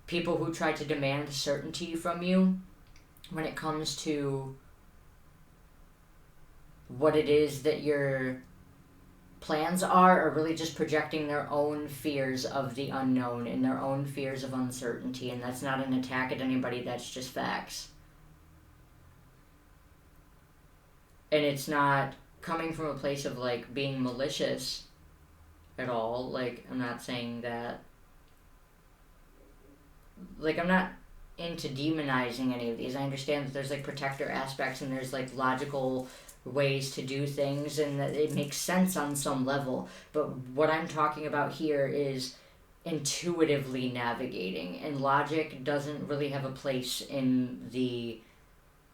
People who try to demand certainty from you when it comes to what it is that your plans are really just projecting their own fears of the unknown and their own fears of uncertainty, and that's not an attack at anybody, that's just facts. And it's not coming from a place of like being malicious at all. Like, I'm not saying that, like, I'm not into demonizing any of these. I understand that there's like protector aspects and there's like logical ways to do things and that it makes sense on some level, but what I'm talking about here is intuitively navigating, and logic doesn't really have a place in the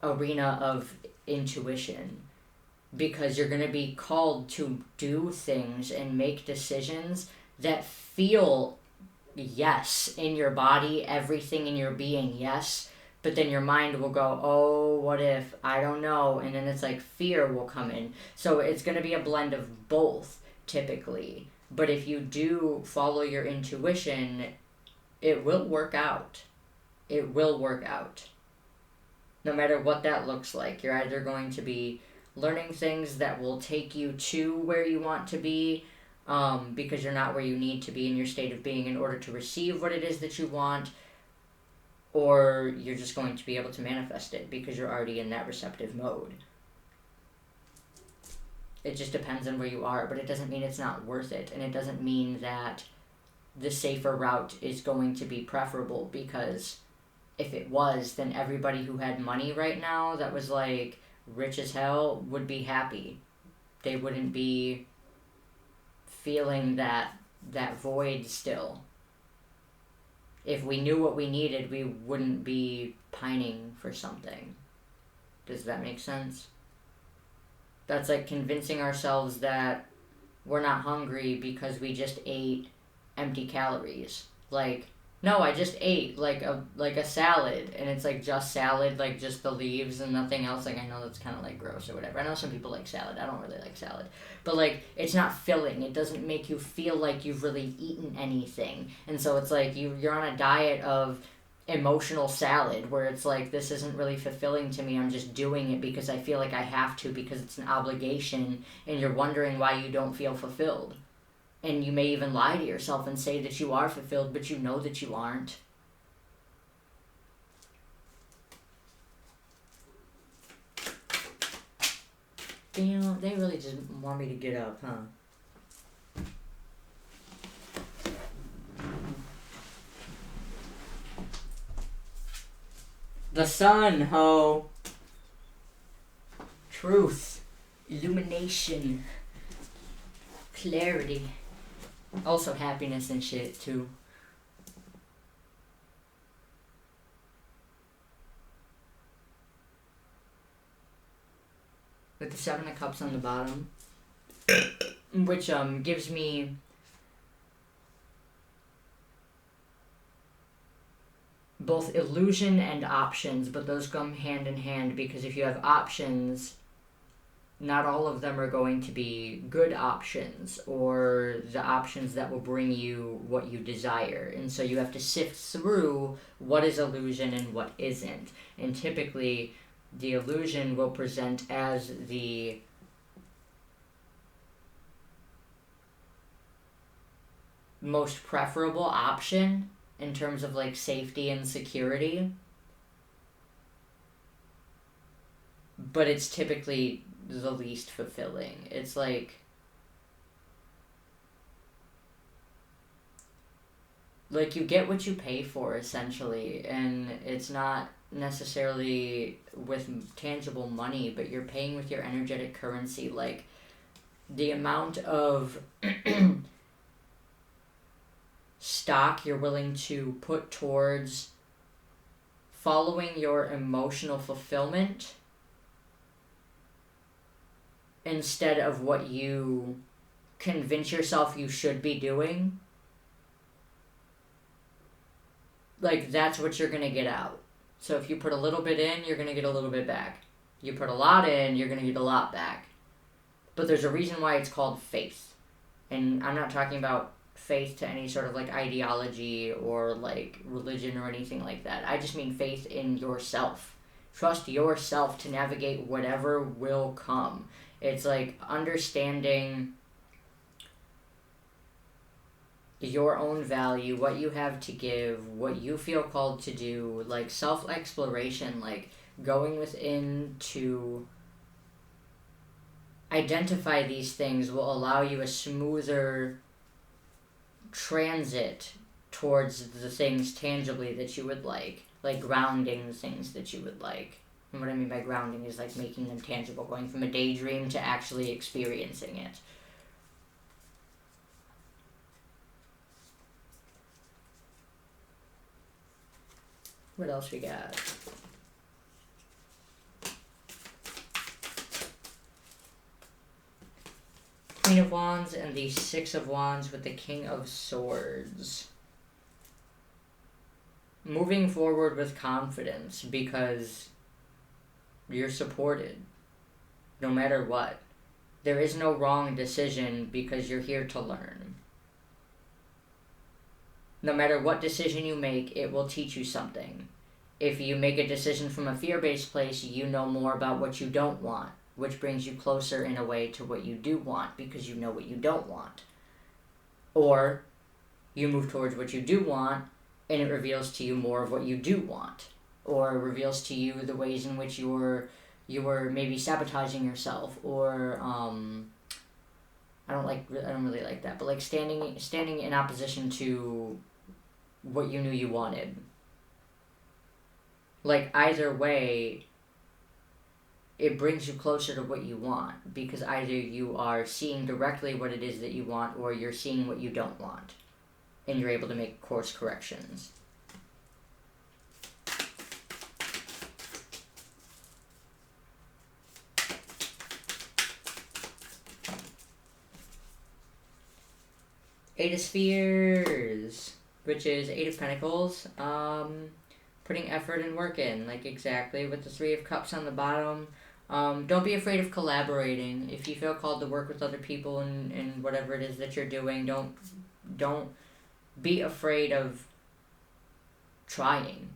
arena of intuition, because you're going to be called to do things and make decisions that feel yes in your body, everything in your being, yes, but then your mind will go, oh, what if, I don't know, and then it's like fear will come in. So it's going to be a blend of both typically, but if you do follow your intuition, it will work out. It will work out. No matter what that looks like, you're either going to be learning things that will take you to where you want to be, because you're not where you need to be in your state of being in order to receive what it is that you want, or you're just going to be able to manifest it because you're already in that receptive mode. It just depends on where you are, but it doesn't mean it's not worth it, and it doesn't mean that the safer route is going to be preferable, because if it was, then everybody who had money right now that was like rich as hell would be happy. They wouldn't be feeling that void still. If we knew what we needed, we wouldn't be pining for something. Does that make sense? That's like convincing ourselves that we're not hungry because we just ate empty calories. Like, no, I just ate like a salad, and it's like just salad, like just the leaves and nothing else. Like, I know that's kind of like gross or whatever. I know some people like salad. I don't really like salad, but like it's not filling. It doesn't make you feel like you've really eaten anything, and so it's like you're on a diet of emotional salad where it's like, this isn't really fulfilling to me. I'm just doing it because I feel like I have to, because it's an obligation, and you're wondering why you don't feel fulfilled. And you may even lie to yourself and say that you are fulfilled, but you know that you aren't. Damn, they really just want me to get up, huh? The sun, ho. Truth. Illumination. Clarity. Also happiness and shit, too. With the Seven of Cups on the bottom, which gives me both illusion and options, but those come hand in hand, because if you have options, not all of them are going to be good options, or the options that will bring you what you desire. And so you have to sift through what is illusion and what isn't. And typically, the illusion will present as the most preferable option in terms of like safety and security, but it's typically the least fulfilling. It's like you get what you pay for, essentially, and it's not necessarily with tangible money, but you're paying with your energetic currency. Like, the amount of stock you're willing to put towards following your emotional fulfillment instead of what you convince yourself you should be doing, like, that's what you're going to get out. So if you put a little bit in, you're going to get a little bit back. You put a lot in, you're going to get a lot back. But there's a reason why it's called faith. And I'm not talking about faith to any sort of, like, ideology or, like, religion or anything like that. I just mean faith in yourself. Trust yourself to navigate whatever will come. It's like understanding your own value, what you have to give, what you feel called to do, like self-exploration, like going within to identify these things will allow you a smoother transit towards the things tangibly that you would like grounding the things that you would like. And what I mean by grounding is like making them tangible, going from a daydream to actually experiencing it. What else we got? Queen of Wands and the Six of Wands with the King of Swords. Moving forward with confidence because you're supported no matter what. There is no wrong decision because you're here to learn. No matter what decision you make, it will teach you something. If you make a decision from a fear-based place, you know more about what you don't want, which brings you closer in a way to what you do want because you know what you don't want. Or you move towards what you do want and it reveals to you more of what you do want, or reveals to you the ways in which you're maybe sabotaging yourself, or I don't really like that, but like standing in opposition to what you knew you wanted. Like, either way, it brings you closer to what you want, because either you are seeing directly what it is that you want, or you're seeing what you don't want, and you're able to make course corrections. Eight of Spheres, which is Eight of Pentacles, putting effort and work in, like exactly with the Three of Cups on the bottom. Don't be afraid of collaborating. If you feel called to work with other people in whatever it is that you're doing, don't be afraid of trying.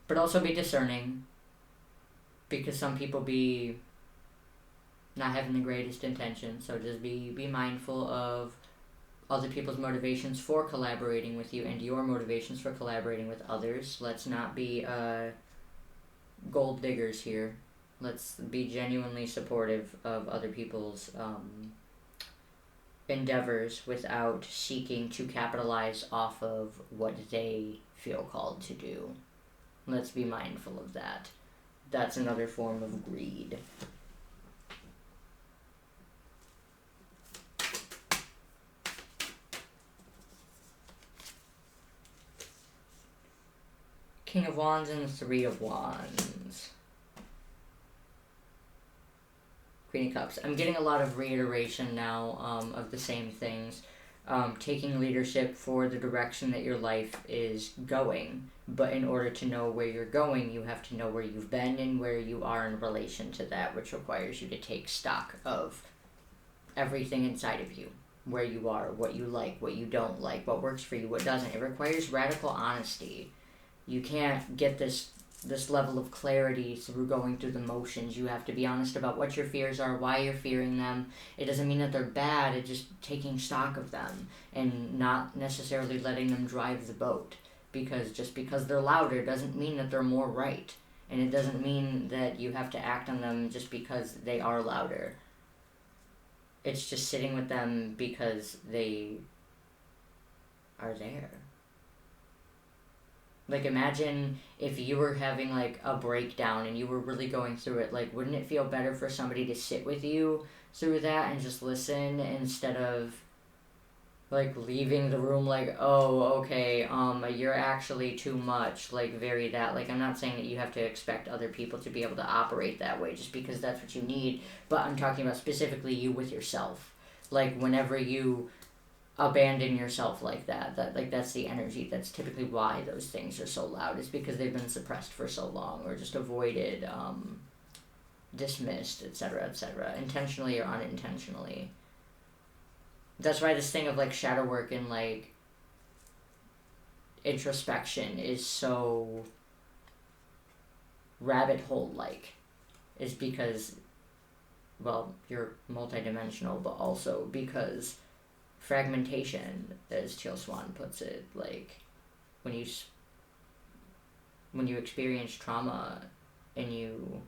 But also be discerning, because some people be not having the greatest intention, so just be mindful of other people's motivations for collaborating with you and your motivations for collaborating with others. Let's not be gold diggers here. Let's be genuinely supportive of other people's endeavors without seeking to capitalize off of what they feel called to do. Let's be mindful of that. That's another form of greed. King of Wands and the Three of Wands. Queen of Cups. I'm getting a lot of reiteration now of the same things. Taking leadership for the direction that your life is going. But in order to know where you're going, you have to know where you've been and where you are in relation to that, which requires you to take stock of everything inside of you. Where you are, what you like, what you don't like, what works for you, what doesn't. It requires radical honesty. You can't get this level of clarity through going through the motions. You have to be honest about what your fears are, why you're fearing them. It doesn't mean that they're bad, it's just taking stock of them and not necessarily letting them drive the boat. Because just because they're louder doesn't mean that they're more right. And it doesn't mean that you have to act on them just because they are louder. it's just sitting with them because they are there. Like, imagine if you were having, like, a breakdown and you were really going through it. Like, wouldn't it feel better for somebody to sit with you through that and just listen instead of, like, leaving the room like, oh, okay, you're actually too much, like, very that. Like, I'm not saying that you have to expect other people to be able to operate that way just because that's what you need, but I'm talking about specifically you with yourself. Like, whenever you abandon yourself like that, like, that's the energy. That's typically why those things are so loud, is because they've been suppressed for so long, or just avoided, dismissed, etc., intentionally or unintentionally. That's why this thing of, like, shadow work and, like, introspection is so rabbit hole like, is because, well, you're multidimensional, but also because fragmentation, as Teal Swan puts it, like, when you experience trauma and you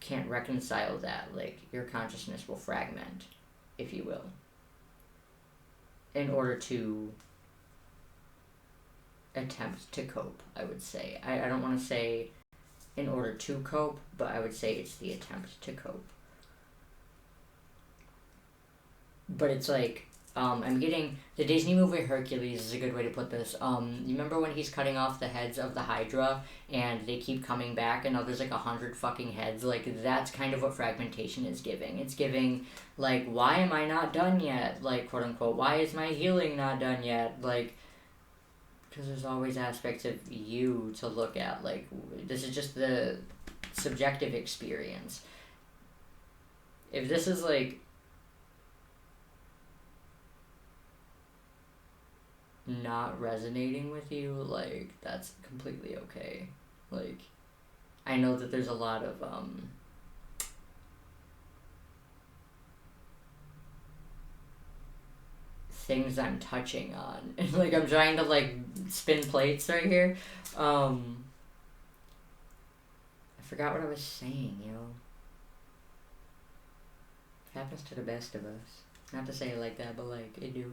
can't reconcile that, like, your consciousness will fragment, if you will, in order to attempt to cope, I would say. I don't want to say in order to cope, but I would say it's the attempt to cope. But it's like, I'm getting, the Disney movie Hercules is a good way to put this. You remember when he's cutting off the heads of the Hydra and they keep coming back and now there's like 100 fucking heads? Like, that's kind of what fragmentation is giving. It's giving, like, why am I not done yet? Like, quote unquote, why is my healing not done yet? Like, because there's always aspects of you to look at. Like, this is just the subjective experience. If this is, like, not resonating with you, like, that's completely okay. Like, I know that there's a lot of things I'm touching on, and, like, I'm trying to, like, spin plates right here. I forgot what I was saying, yo. It happens to the best of us. Not to say it like that, but, like, it do.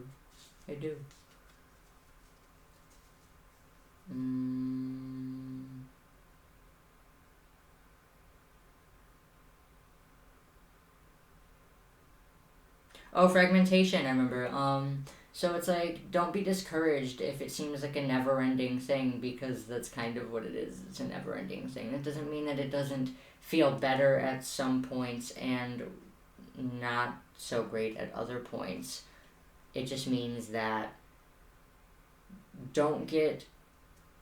Oh, fragmentation, I remember. So it's like, don't be discouraged if it seems like a never-ending thing, because that's kind of what it is. It's a never-ending thing. That doesn't mean that it doesn't feel better at some points and not so great at other points. It just means that don't get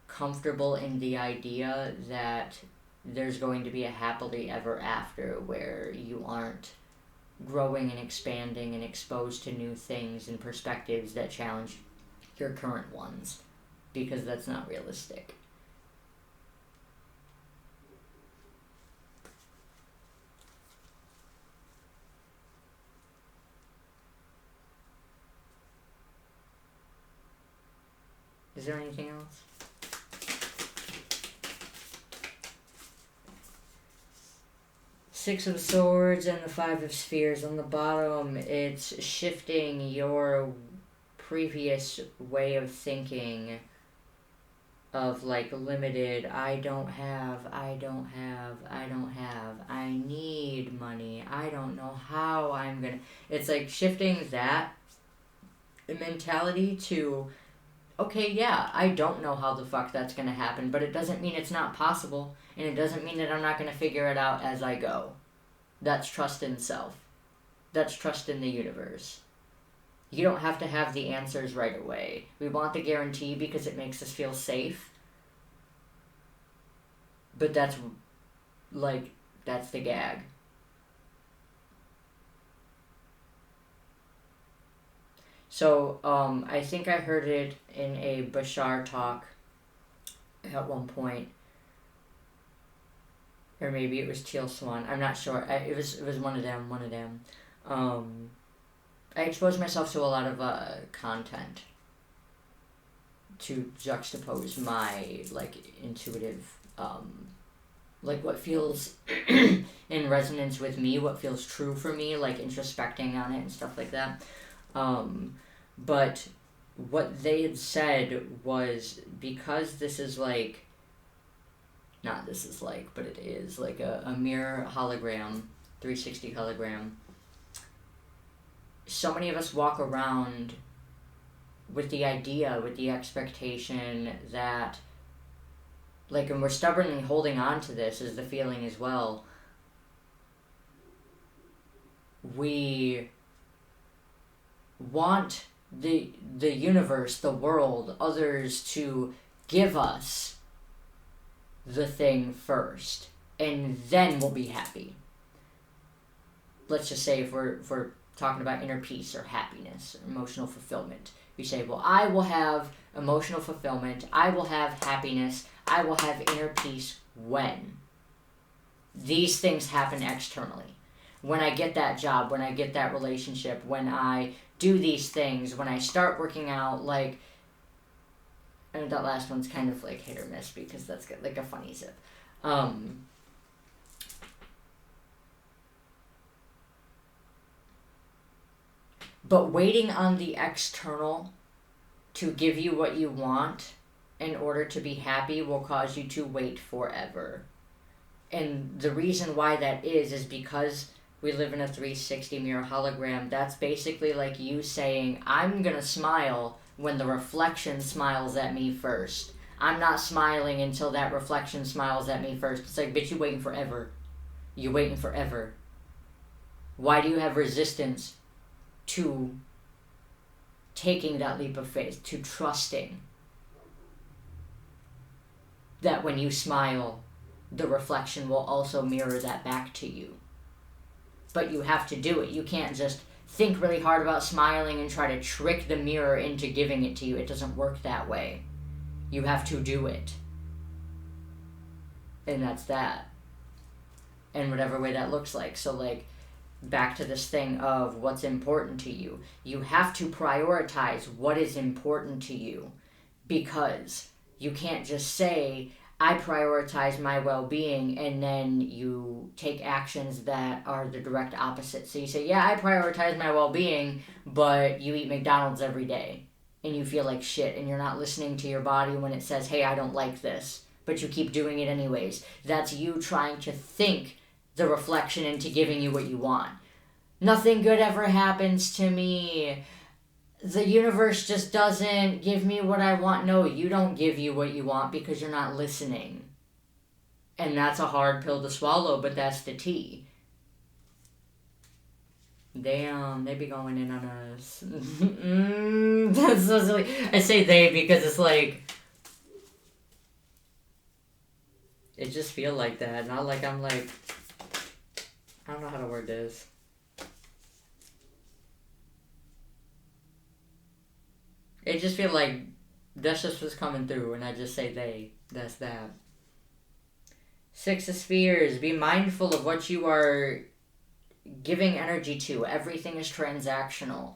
comfortable in the idea that there's going to be a happily ever after where you aren't growing and expanding and exposed to new things and perspectives that challenge your current ones, because that's not realistic. Is there anything else? Six of Swords and the Five of Spheres on the bottom. It's shifting your previous way of thinking of, like, limited, I need money, I don't know how I'm gonna. It's like shifting that mentality to, okay, yeah, I don't know how the fuck that's gonna happen, but it doesn't mean it's not possible, and it doesn't mean that I'm not gonna figure it out as I go. That's trust in self. That's trust in the universe. You don't have to have the answers right away. We want the guarantee because it makes us feel safe. But that's the gag. So, I think I heard it in a Bashar talk at one point. Or maybe it was Teal Swan. I'm not sure. It was one of them. I exposed myself to a lot of content to juxtapose my, like, intuitive like what feels in resonance with me, what feels true for me, like introspecting on it and stuff like that. But what they had said was, because this is like, not this is like, but it is like a mirror hologram, 360 hologram. So many of us walk around with the idea, with the expectation that, like, and we're stubbornly holding on to this, is the feeling as well. We want the universe, the world, others to give us the thing first, and then we'll be happy. Let's just say if we're talking about inner peace or happiness, or emotional fulfillment, we say, well, I will have emotional fulfillment, I will have happiness, I will have inner peace when these things happen externally. When I get that job, when I get that relationship, when I do these things, when I start working out, like, and that last one's kind of like hit or miss because that's like a funny zip. But waiting on the external to give you what you want in order to be happy will cause you to wait forever. And the reason why that is because we live in a 360 mirror hologram. That's basically like you saying, I'm gonna smile when the reflection smiles at me first. I'm not smiling until that reflection smiles at me first. It's like, bitch, you waiting forever. You're waiting forever. Why do you have resistance to taking that leap of faith, to trusting that when you smile, the reflection will also mirror that back to you? But you have to do it. You can't just think really hard about smiling and try to trick the mirror into giving it to you. It doesn't work that way. You have to do it. And that's that. In whatever way that looks like. So, like, back to this thing of what's important to you. You have to prioritize what is important to you, because you can't just say, I prioritize my well-being, and then you take actions that are the direct opposite. So you say, yeah, I prioritize my well-being, but you eat McDonald's every day, and you feel like shit, and you're not listening to your body when it says, hey, I don't like this, but you keep doing it anyways. That's you trying to think the reflection into giving you what you want. Nothing good ever happens to me. The universe just doesn't give me what I want. No, you don't give you what you want because you're not listening. And that's a hard pill to swallow, but that's the tea. Damn, they be going in on us. That's so silly. I say they because it's like, it just feel like that. Not like I'm like, I don't know how to word this. It just feel like that's just what's coming through, and I just say they. That's that. 6 of Spheres. Be mindful of what you are giving energy to. Everything is transactional.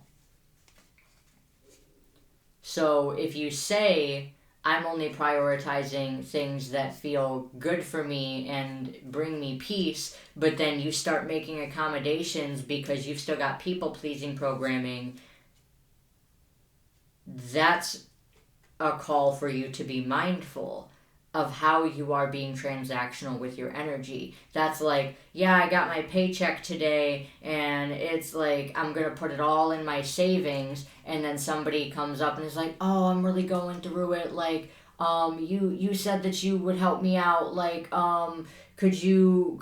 So if you say, I'm only prioritizing things that feel good for me and bring me peace, but then you start making accommodations because you've still got people-pleasing programming, that's a call for you to be mindful of how you are being transactional with your energy. That's like, yeah, I got my paycheck today, and it's like, I'm gonna put it all in my savings, and then somebody comes up and is like, oh, I'm really going through it, like, you said that you would help me out, like, could you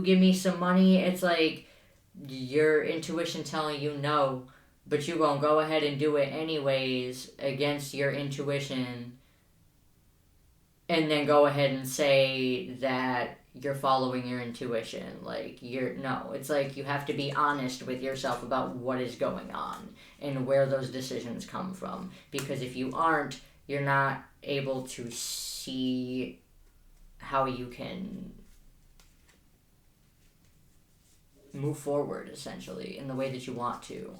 give me some money? It's like, your intuition telling you no, but you gonna go ahead and do it anyways against your intuition, and then go ahead and say that you're following your intuition. Like, it's like you have to be honest with yourself about what is going on and where those decisions come from. Because if you aren't, you're not able to see how you can move forward, essentially, in the way that you want to.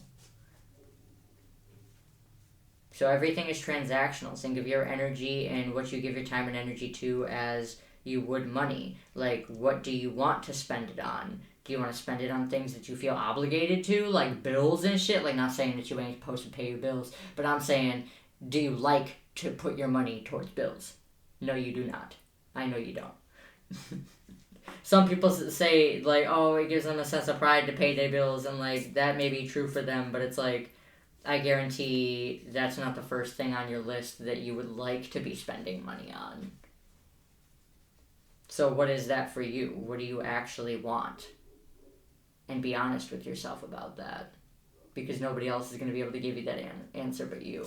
So everything is transactional. Think of your energy and what you give your time and energy to as you would money. Like, what do you want to spend it on? Do you want to spend it on things that you feel obligated to, like bills and shit? Like, not saying that you ain't supposed to pay your bills, but I'm saying, do you like to put your money towards bills? No, you do not. I know you don't. Some people say, like, oh, it gives them a sense of pride to pay their bills, and, like, that may be true for them, but it's like, I guarantee that's not the first thing on your list that you would like to be spending money on. So what is that for you? What do you actually want? And be honest with yourself about that. Because nobody else is going to be able to give you that answer but you.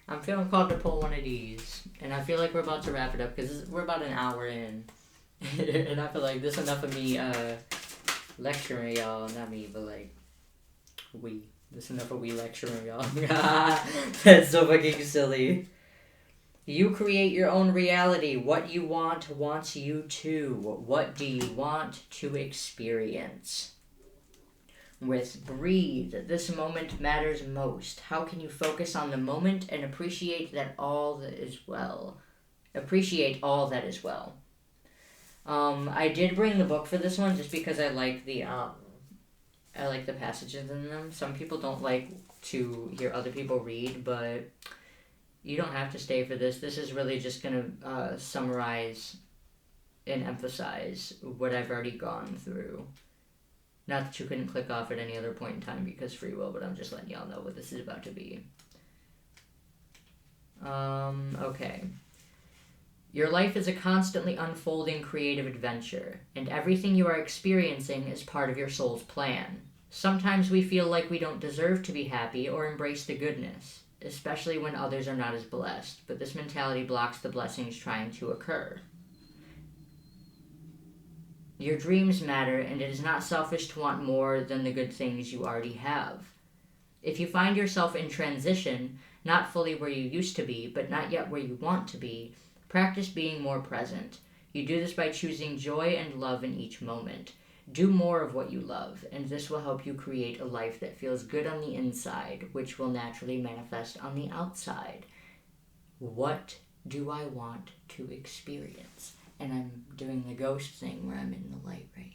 I'm feeling called to pull one of these. And I feel like we're about to wrap it up because we're about an hour in. And I feel like this is enough of me lecturing y'all. Not me, but like, we. This is enough of we lecturing y'all. That's so fucking silly. You create your own reality. What you want wants you to. What do you want to experience? With breathe, this moment matters most. How can you focus on the moment and appreciate that all that is well? Appreciate all that is well. I did bring the book for this one just because I like the passages in them. Some people don't like to hear other people read, but you don't have to stay for this. This is really just going to summarize and emphasize what I've already gone through. Not that you couldn't click off at any other point in time because free will, but I'm just letting y'all know what this is about to be. Okay. Your life is a constantly unfolding creative adventure, and everything you are experiencing is part of your soul's plan. Sometimes we feel like we don't deserve to be happy or embrace the goodness, especially when others are not as blessed, but this mentality blocks the blessings trying to occur. Your dreams matter, and it is not selfish to want more than the good things you already have. If you find yourself in transition, not fully where you used to be, but not yet where you want to be, practice being more present. You do this by choosing joy and love in each moment. Do more of what you love, and this will help you create a life that feels good on the inside, which will naturally manifest on the outside. What do I want to experience? And I'm doing the ghost thing where I'm in the light right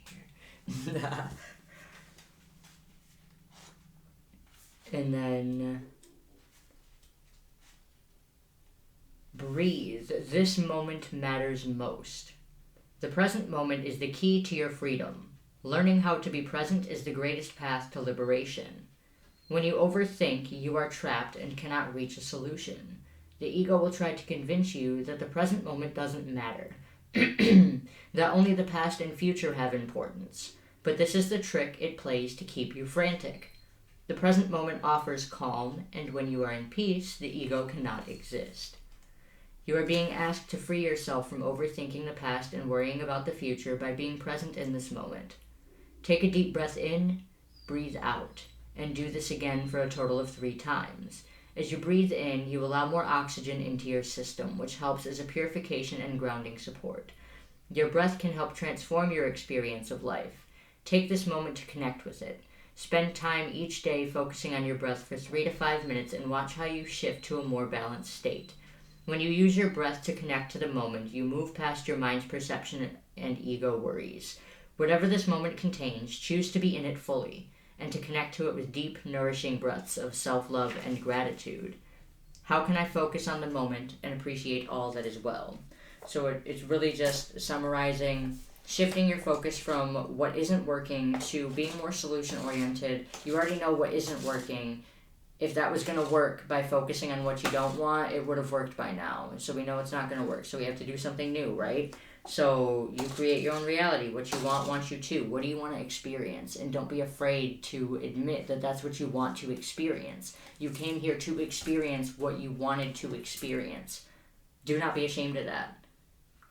here. And then breathe. This moment matters most. The present moment is the key to your freedom. Learning how to be present is the greatest path to liberation. When you overthink, you are trapped and cannot reach a solution. The ego will try to convince you that the present moment doesn't matter. That only the past and future have importance. But this is the trick it plays to keep you frantic. The present moment offers calm, and when you are in peace, the ego cannot exist. You are being asked to free yourself from overthinking the past and worrying about the future by being present in this moment. Take a deep breath in, breathe out, and do this again for a total of 3 times. As you breathe in, you allow more oxygen into your system, which helps as a purification and grounding support. Your breath can help transform your experience of life. Take this moment to connect with it. Spend time each day focusing on your breath for 3 to 5 minutes and watch how you shift to a more balanced state. When you use your breath to connect to the moment, you move past your mind's perception and ego worries. Whatever this moment contains, choose to be in it fully, and to connect to it with deep, nourishing breaths of self-love and gratitude. How can I focus on the moment and appreciate all that is well? So it's really just summarizing, shifting your focus from what isn't working to being more solution-oriented. You already know what isn't working. If that was going to work by focusing on what you don't want, it would have worked by now. So we know it's not going to work. So we have to do something new, right? So you create your own reality. What you want wants you to. What do you want to experience? And don't be afraid to admit that that's what you want to experience. You came here to experience what you wanted to experience. Do not be ashamed of that.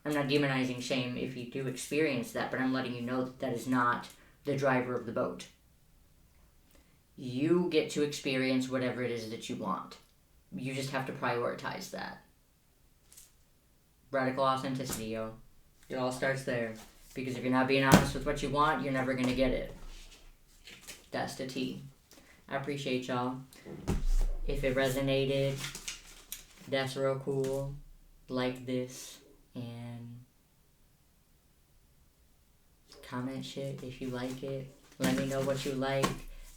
I'm not demonizing shame if you do experience that, but I'm letting you know that that is not the driver of the boat. You get to experience whatever it is that you want. You just have to prioritize that. Radical authenticity, yo. It all starts there. Because if you're not being honest with what you want, you're never going to get it. That's the T. I appreciate y'all. If it resonated, that's real cool. Like this and comment shit if you like it. Let me know what you like.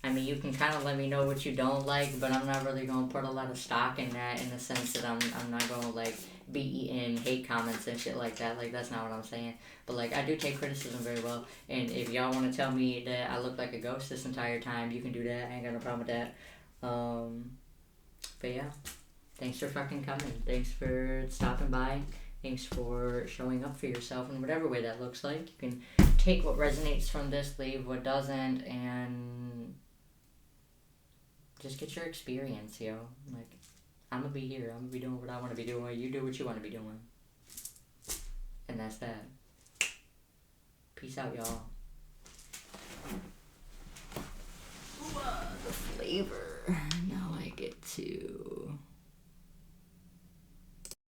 I mean, you can kind of let me know what you don't like, but I'm not really going to put a lot of stock in that, in the sense that I'm not going to, like, be eating hate comments and shit like that. Like, that's not what I'm saying. But, like, I do take criticism very well. And if y'all want to tell me that I look like a ghost this entire time, you can do that. I ain't got no problem with that. But, yeah. Thanks for fucking coming. Thanks for stopping by. Thanks for showing up for yourself in whatever way that looks like. You can take what resonates from this, leave what doesn't, and just get your experience, yo. Like, I'm gonna be here. I'm gonna be doing what I want to be doing. You do what you want to be doing. And that's that. Peace out, y'all. Ooh, the flavor. Now I get to...